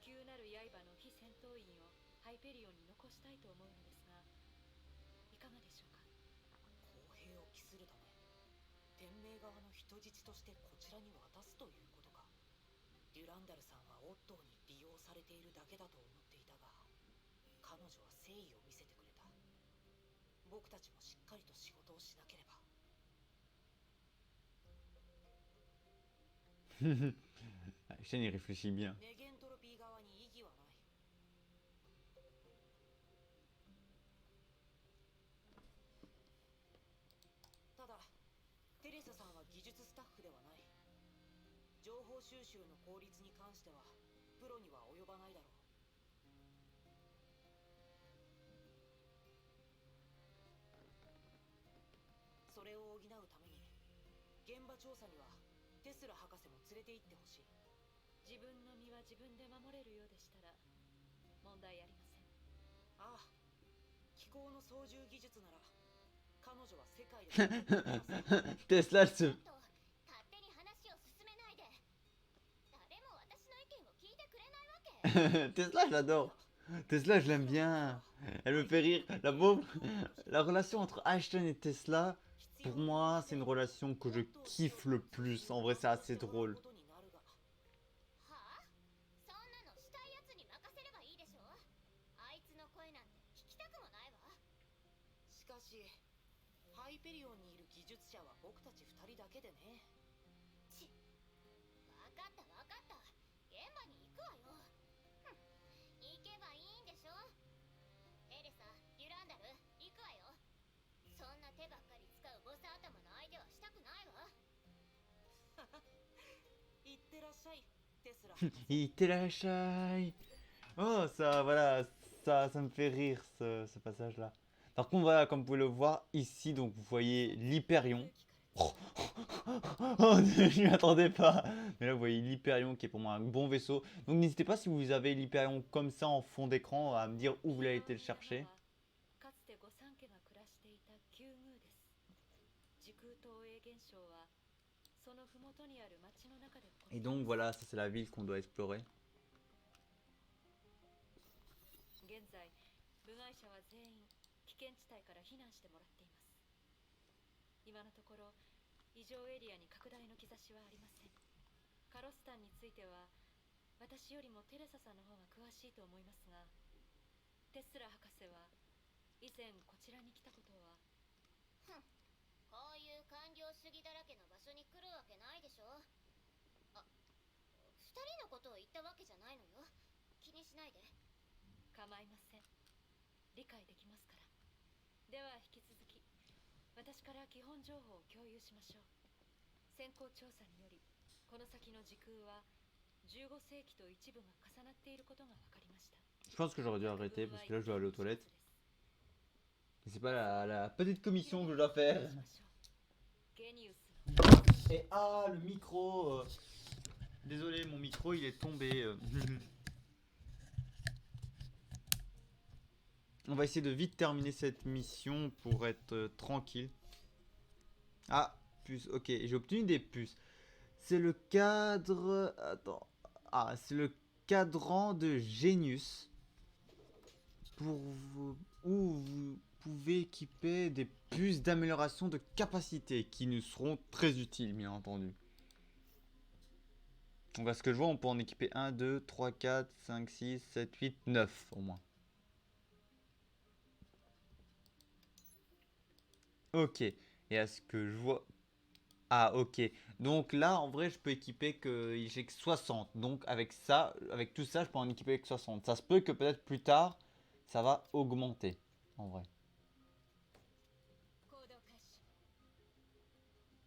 不朽なる刃の非戦闘員をハイペリオンに残したいと思うのですが、いかがでしょうか。公平を期するため、天命側の人質としてこちらに渡すということか。デュランダルさんはオットーに利用されているだけだと思っていたが、彼女は誠意を見せてくれた。僕たちもしっかりと仕事をしなければ。Action il réfléchit bien. ネゲントロピー側に異議はない。ただテレサさんは技術スタッフではない。情報収集の効率に関してはプロには及ばないだろう。それを補うために現場調査にはテスラ博士も連れて行ってほしい。自分の身は自分で守れるようでしたら問題ありません。ああ、気候の操縦技術なら彼女は世界でTesla se... ちょっと勝手に話を進めないで。誰も私の意見を聞いてくれないわけ。 Tesla, j'adore. Tesla, je l'aime bien. Elle me fait rire. La pauvre. La relation entre Ashton et Tesla, pour moi, c'est une relation que je kiffe le plus. En vrai, c'est assez drôle. はあ？そんしかしハイペリオンにいる技術者は僕たち2人だけでね。わかったわかった。現場に行くわよ。ふん、行けばいいんでしょ。エレサ、デュランダル、行くわよ。そんな手ばっかり使うボス頭の相手はしたくないわ。行ってらっしゃい、テスラ。Itterashai. Oh, ça, voilà, ça me fait rire ce passage-là. Par contre, voilà, comme vous pouvez le voir ici, donc vous voyez l'Hyperion. Oh, je m'y attendais pas. Mais là, vous voyez l'Hyperion qui est pour moi un bon vaisseau. Donc n'hésitez pas si vous avez l'Hyperion comme ça en fond d'écran à me dire où vous l'avez été le chercher. かつて御三家が暮らしていた旧宮です。時空投影現象はその麓にある町の中で起こり Et donc voilà, ça c'est la ville qu'on doit explorer. 現在部外者は全員危険地帯から避難してもらっています。今のところ異常エリアに拡大の兆しはありません。カロスタンについては私よりもテレサさんの方が詳しいと思いますが、テスラ博士は以前こちらに来たことは。ふん、こういう官僚主義だらけの場所に来るわけないでしょ。あ、二人のことを言ったわけじゃないのよ。気にしないで。構いません。理解できますから。では引き続き私から基本情報を共有しましょう。先行調査によりこの先の時空は15世紀と一部が重なっていることが分かりました。 Je pense que j'aurais dû arrêter parce que là je dois aller aux toilettes. C'est pas la petite commission que je dois faire. ゲニウスの Et ah, le micro. Désolé, mon micro il est tombé. On va essayer de vite terminer cette mission pour être tranquille. Ah, puce, ok, j'ai obtenu des puces. C'est le cadre... Attends. Ah, c'est le cadran de Genius. Pour vous... Où vous pouvez équiper des puces d'amélioration de capacité qui nous seront très utiles, bien entendu. Donc à ce que je vois, on peut en équiper 1, 2, 3, 4, 5, 6, 7, 8, 9 au moins. Ok, et à ce que je vois... Ah ok, donc là en vrai je peux équiper que j'ai que 60. Donc avec ça, avec tout ça je peux en équiper que 60. Ça se peut que peut-être plus tard ça va augmenter en vrai. 行動開始。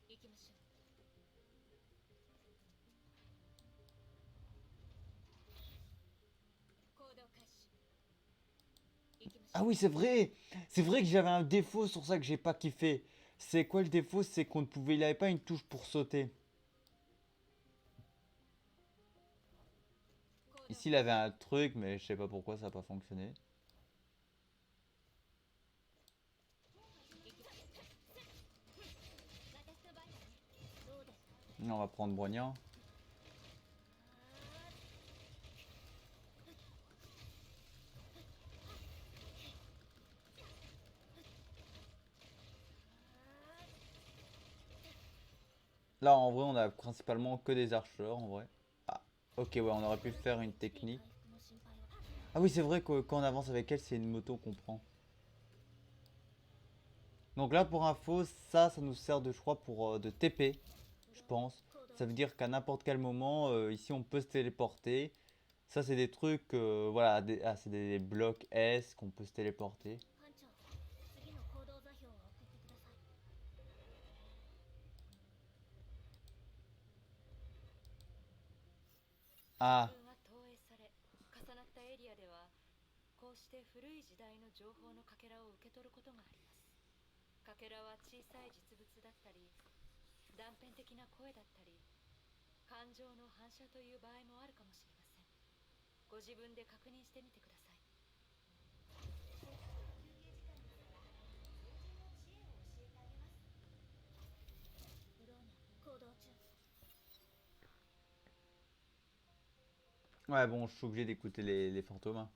行きましょう。行動開始。行きましょう。 Ah oui c'est vrai que j'avais un défaut sur ça que j'ai pas kiffé. C'est quoi le défaut? C'est qu'on ne pouvait, il avait pas une touche pour sauter. Ici il avait un truc mais je sais pas pourquoi ça n'a pas fonctionné. On va prendre Brognard. Là en vrai on a principalement que des archers en vrai. Ah ok ouais on aurait pu faire une technique. Ah oui c'est vrai que quand on avance avec elle c'est une moto qu'on prend. Donc là pour info ça nous sert de je crois pour de TP je pense. Ça veut dire qu'à n'importe quel moment ici on peut se téléporter. Ça c'est des trucs voilà c'est des blocs S qu'on peut se téléporter. 班長、次の行動座標を送ってください。 Ah が投影され重なったエリアではこうして古い時代の情報のかけらを受け取ることがあります。かけらは小さい実物だったり断片的な声だったり感情の反射という場合もあるかもしれません。ご自分で確認してみてください。 ブローニャ、行動中。 ouais bon je suis obligé d'écouter les fantômes. Hein.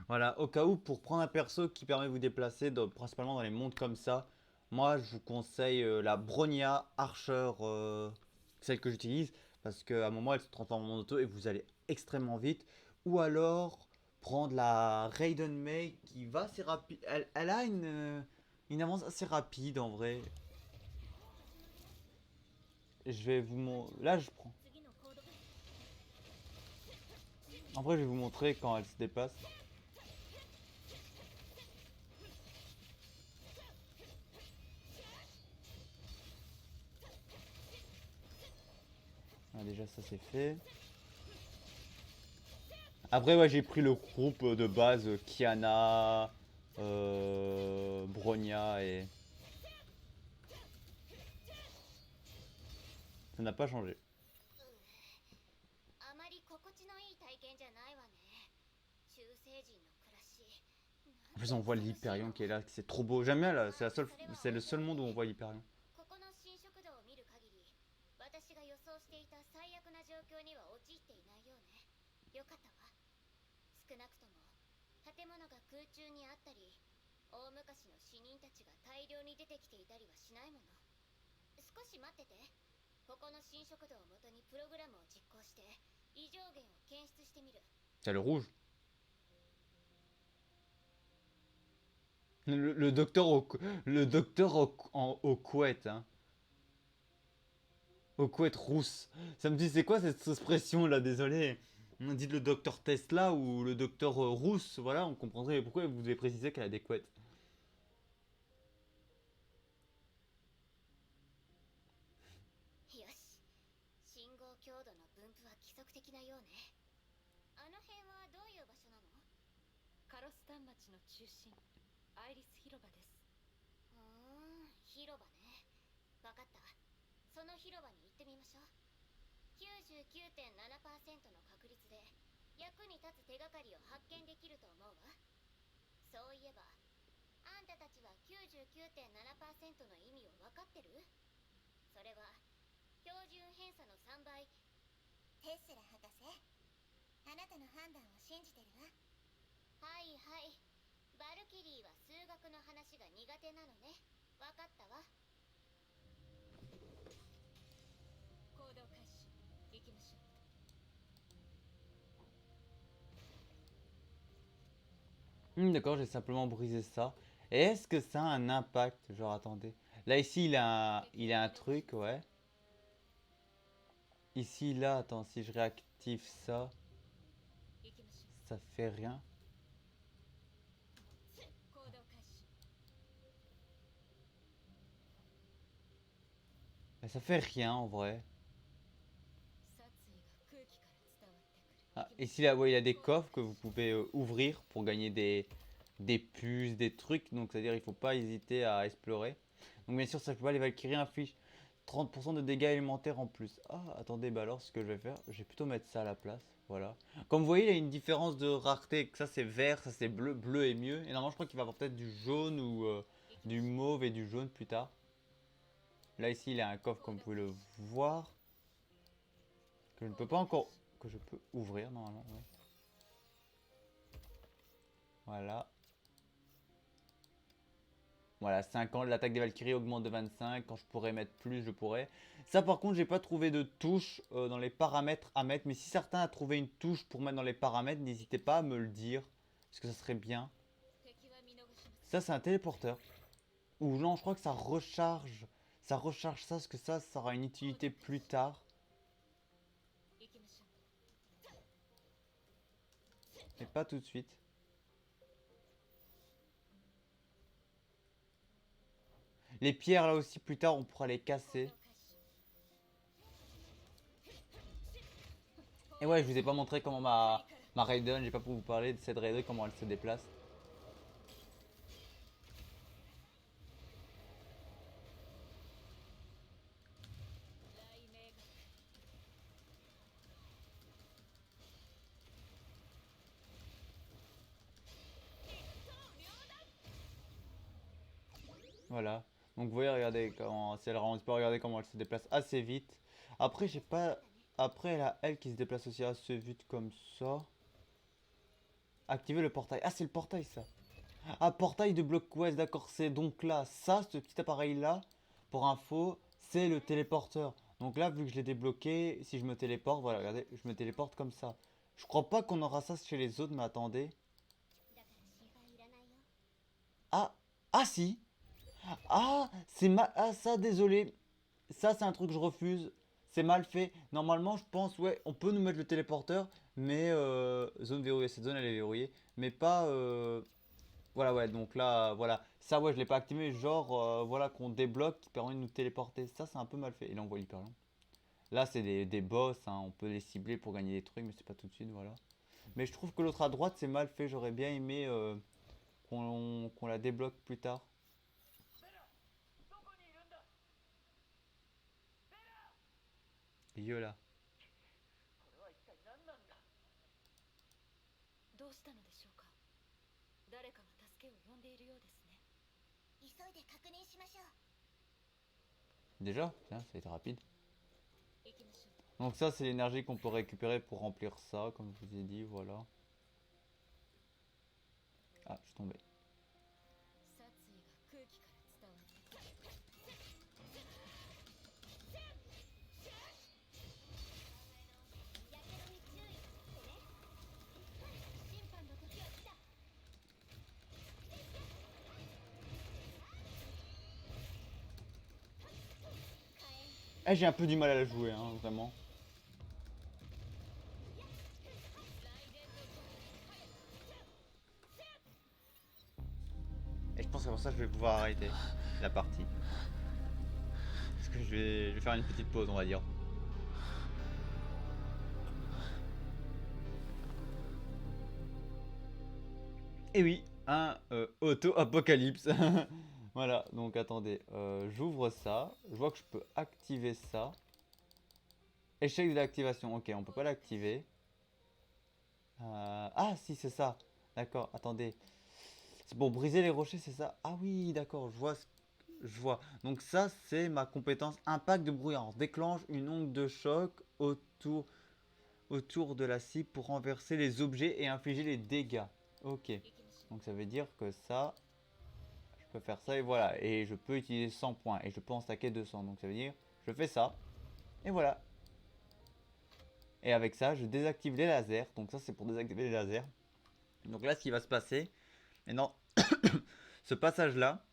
Voilà, au cas où, pour prendre un perso qui permet de vous déplacer, principalement dans les mondes comme ça, moi je vous conseille la Bronya Archer, celle que j'utilise, parce qu'à un moment elle se transforme en auto et vous allez extrêmement vite. Ou alors prendre la Raiden Mei qui va assez rapide. Elle a une avance assez rapide en vrai. Je vais vous montrer. Là je prends. En vrai, je vais vous montrer quand elle se déplace. Ah, déjà ça c'est fait. Après ouais j'ai pris le groupe de base Kiana, Bronya et ça n'a pas changé. あまり心地のいい体験じゃないわね。中世人の暮らし。 En plus on voit l'Hyperion qui est là, c'est trop beau. J'aime bien là, c'est le seul monde où on voit l'Hyperion. ここの新食堂を見る限り、私が予想していた最悪な状況には陥っていないようね。よかったわ。少なくとも建物が空中にあったり、大昔の死人たちが大量に出てきていたりはしないもの。少し待ってて。ここの新食堂をもとにプログラムを実行して異常源を検出してみる。 C'est le rouge. Le docteur le docteur au couette, hein. Aux couettes rousses. Ça me dit, c'est quoi cette expression là? Désolé. On dit le docteur Tesla ou le docteur Rousse. Voilà, on comprendrait pourquoi vous devez préciser qu'elle a des couettes. よし、信号強度の分布は規則的なようね。あの辺はどういう場所なの？カロスタン町の中心、アイリス広場です。広場ね。わかった。その広場に行ってみましょう。 99.7% の確率で役に立つ手がかりを発見できると思うわ。そういえばあんたたちは 99.7% の意味を分かってる？それは標準偏差の3倍。テスラ博士、あなたの判断を信じてるわ。はいはい、バルキリーは数学の話が苦手なのね。分かったわ。行動開始。行きましょう。 D'accord, j'ai simplement brisé ça. Et est-ce que ça a un impact? Genre, attendez. Là, ici, il a un truc, ouais. Ici, là, attends, si je réactive ça, ça fait rien. Mais ça fait rien en vrai. Ah, ici, là, ouais, il y a des coffres que vous pouvez ouvrir pour gagner des puces, des trucs. Donc, c'est-à-dire il faut pas hésiter à explorer. Donc, bien sûr, ça peut pas, les Valkyries infligent 30% de dégâts élémentaires en plus. Ah, attendez, bah alors, ce que je vais faire, je vais plutôt mettre ça à la place. Voilà. Comme vous voyez, il y a une différence de rareté. Ça, c'est vert, ça, c'est bleu. Bleu est mieux. Et normalement, je crois qu'il va y avoir peut-être du jaune ou du mauve et du jaune plus tard. Là, ici, il y a un coffre, comme vous pouvez le voir. Que je ne peux pas encore... Que je peux ouvrir, normalement, ouais. Voilà. Voilà, 5 ans, l'attaque des Valkyries augmente de 25. Quand je pourrais mettre plus, je pourrais. Ça, par contre, j'ai pas trouvé de touche dans les paramètres à mettre. Mais si certains a trouvé une touche pour mettre dans les paramètres, n'hésitez pas à me le dire. Parce que ça serait bien. Ça, c'est un téléporteur. Ou non, je crois que ça recharge. Ça recharge ça, parce que ça aura une utilité plus tard. Mais pas tout de suite. Les pierres là aussi plus tard on pourra les casser. Et ouais, je vous ai pas montré comment ma Raiden, j'ai pas pu vous parler de cette Raiden, comment elle se déplace. Voilà. Donc vous voyez, regardez comment, si elle ralentit pas, regardez comment elle se déplace assez vite. Après, j'ai pas. Après, elle a elle qui se déplace aussi assez vite comme ça. Activer le portail. Ah, c'est le portail, ça. Ah, portail de Block West, d'accord. C'est donc là, ça, ce petit appareil-là, pour info, c'est le téléporteur. Donc là, vu que je l'ai débloqué, si je me téléporte, voilà, regardez, je me téléporte comme ça. Je crois pas qu'on aura ça chez les autres, mais attendez. だから心配いらないよ。 Ah, ah si. Ah, c'est mal. Ah, ça, désolé. Ça, c'est un truc que je refuse. C'est mal fait. Normalement, je pense, ouais, on peut nous mettre le téléporteur, mais zone verrouillée. Cette zone, elle est verrouillée. Mais pas. Voilà, ouais, donc là, voilà. Ça, ouais, je l'ai pas activé. Genre, voilà, qu'on débloque qui permet de nous téléporter. Ça, c'est un peu mal fait. Et là, on voit l'hyperlien. Là, c'est des boss, hein. On peut les cibler pour gagner des trucs, mais c'est pas tout de suite, voilà. Mais je trouve que l'autre à droite, c'est mal fait. J'aurais bien aimé qu'on la débloque plus tard. どこにいるんだ。 Yo là. これは一体何なんだ。どうしたのでしょうか。誰かが助けを呼んでいるようですね。急いで確認しましょう。 Déjà, tiens, ça a été rapide. 行きましょう。 Donc ça, c'est l'énergie qu'on peut récupérer pour remplir ça, comme je vous ai dit, voilà. Ah, je suis tombé. 殺意が空気から伝わってくる。やけどに注意ってね。審判の時は来た。 Eh, j'ai un peu du mal à la jouer, hein, vraiment. Et je pense que pour ça, je vais pouvoir arrêter la partie. Parce que je vais faire une petite pause, on va dire. Et oui, un auto-apocalypse. Voilà, donc attendez, j'ouvre ça. Je vois que je peux activer ça. Échec de l'activation. Ok, on peut pas l'activer. Ah, si, c'est ça. D'accord, attendez. C'est pour briser les rochers, c'est ça? Ah oui, d'accord, je vois. Je vois. Donc ça, c'est ma compétence impact de brouillard. Déclenche une onde de choc autour de la cible pour renverser les objets et infliger les dégâts. Ok. 行きましょう。 Donc ça veut dire que ça, je peux faire ça et voilà. Et je peux utiliser 100 points et je peux en stacker 200. Donc ça veut dire, je fais ça et voilà. Et avec ça, je désactive les lasers. Donc ça, c'est pour désactiver les lasers. Donc là, ce qui va se passer, maintenant, ce passage-là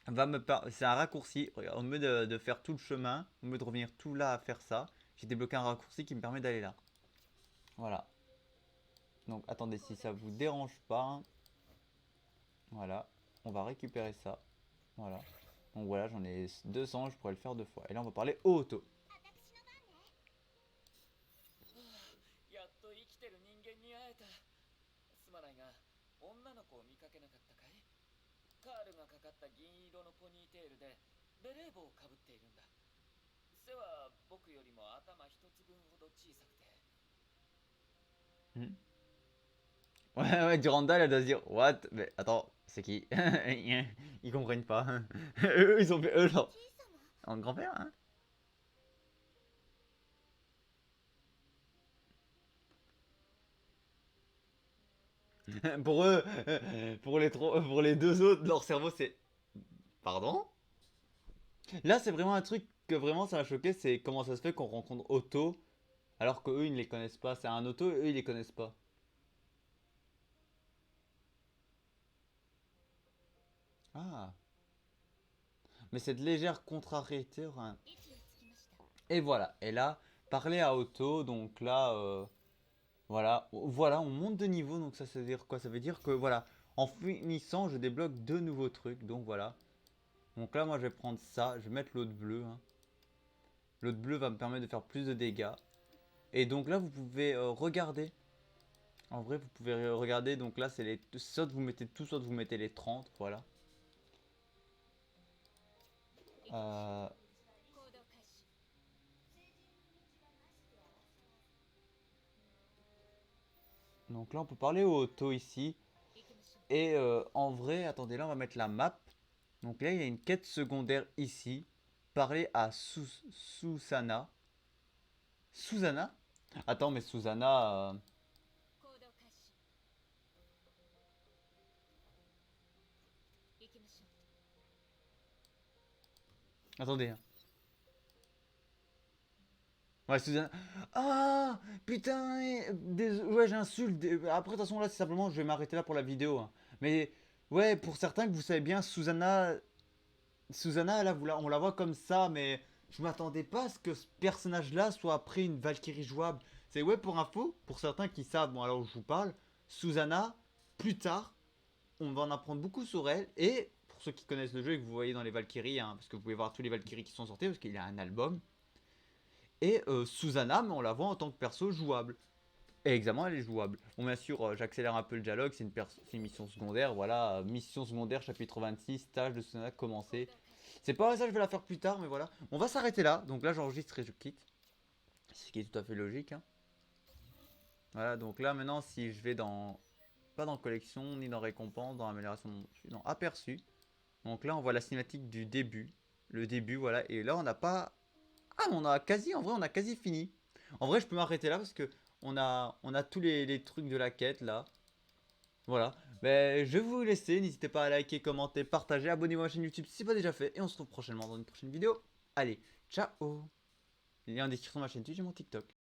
va me c'est un raccourci. Regarde, au lieu de faire tout le chemin, au lieu de revenir tout là à faire ça, j'ai débloqué un raccourci qui me permet d'aller là. Voilà. Donc attendez, si ça vous dérange pas, voilà, on va récupérer ça. Voilà. Donc voilà, j'en ai 200, je pourrais le faire 2 fois. Et là, on va parler auto. 私の番ね。やっと生きてる人間に会えた。すまないが、女の子を見かけなかったかい？カールがかかった銀色のポニーテールでベレー帽をかぶっているんだ。背は僕よりも頭一つ分ほど小さくて。 Ouais, ouais, Durandal, elle doit se dire, what? Mais attends, c'est qui? Ils comprennent pas. Eux, ils ont fait eux, genre. 小さな。 En grand-père, hein? Pour eux, pour les deux autres, leur cerveau, c'est. Pardon? Là, c'est vraiment un truc que vraiment ça m'a choqué, c'est comment ça se fait qu'on rencontre Otto alors que eux ils ne les connaissent pas. C'est un Otto et eux ils les connaissent pas. Ah. Mais cette légère contrariété aura un. 位置につきました。 Et voilà. Et là, parler à Otto, donc là, voilà, voilà, on monte de niveau. Donc ça veut dire quoi? Ça veut dire que voilà, en finissant, je débloque deux nouveaux trucs. Donc voilà. Donc là, moi, je vais prendre ça. Je vais mettre l'autre bleu, hein. L'autre bleu va me permettre de faire plus de dégâts. Et donc là, vous pouvez regarder. En vrai, vous pouvez regarder. Donc là, c'est les. Soit vous mettez tout, soit vous mettez les 30. Voilà. 行動開始。 Donc là, on peut parler au auto ici. 行きましょう。 Et en vrai, attendez, là, on va mettre la map. Donc là, il y a une quête secondaire ici. Parler à Susana. Susana? Attends, mais Susana. 行動開始。Attendez. Hein. Ouais, Susanna. Ah putain, ouais, j'insulte. Après, de toute façon, là, c'est simplement, je vais m'arrêter là pour la vidéo. Hein. Mais ouais, pour certains que vous savez bien, Susanna, là, on la voit comme ça, mais je m'attendais pas à ce que ce personnage-là soit après une Valkyrie jouable. C'est ouais, pour info, pour certains qui savent, bon, alors je vous parle, Susanna, plus tard, on va en apprendre beaucoup sur elle. Et pour ceux qui connaissent le jeu et que vous voyez dans les Valkyries, hein, parce que vous pouvez voir tous les Valkyries qui sont sortis, parce qu'il y a un album. Et Susanna, mais on la voit en tant que perso jouable. Et examen, elle est jouable. Bon, bien sûr, j'accélère un peu le dialogue, c'est une mission secondaire. Voilà, mission secondaire, chapitre 26, tâche de Susanna commencée. C'est pas ça, je vais la faire plus tard, mais voilà. On va s'arrêter là. Donc là, j'enregistre et je quitte. Ce qui est tout à fait logique. Hein. Voilà, donc là, maintenant, si je vais dans. Pas dans collection, ni dans récompense, dans amélioration, dans aperçu. Donc là, on voit la cinématique du début. Le début, voilà. Et là, on n'a pas. Ah, on a quasi, en vrai, on a quasi fini. En vrai, je peux m'arrêter là parce que on a tous les trucs de la quête là. Voilà. Ben, je vais vous laisser. N'hésitez pas à liker, commenter, partager, abonnez-vous à ma chaîne YouTube si ce n'est pas déjà fait. Et on se retrouve prochainement dans une prochaine vidéo. Allez, ciao. Il y a en description de ma chaîne YouTube et mon TikTok.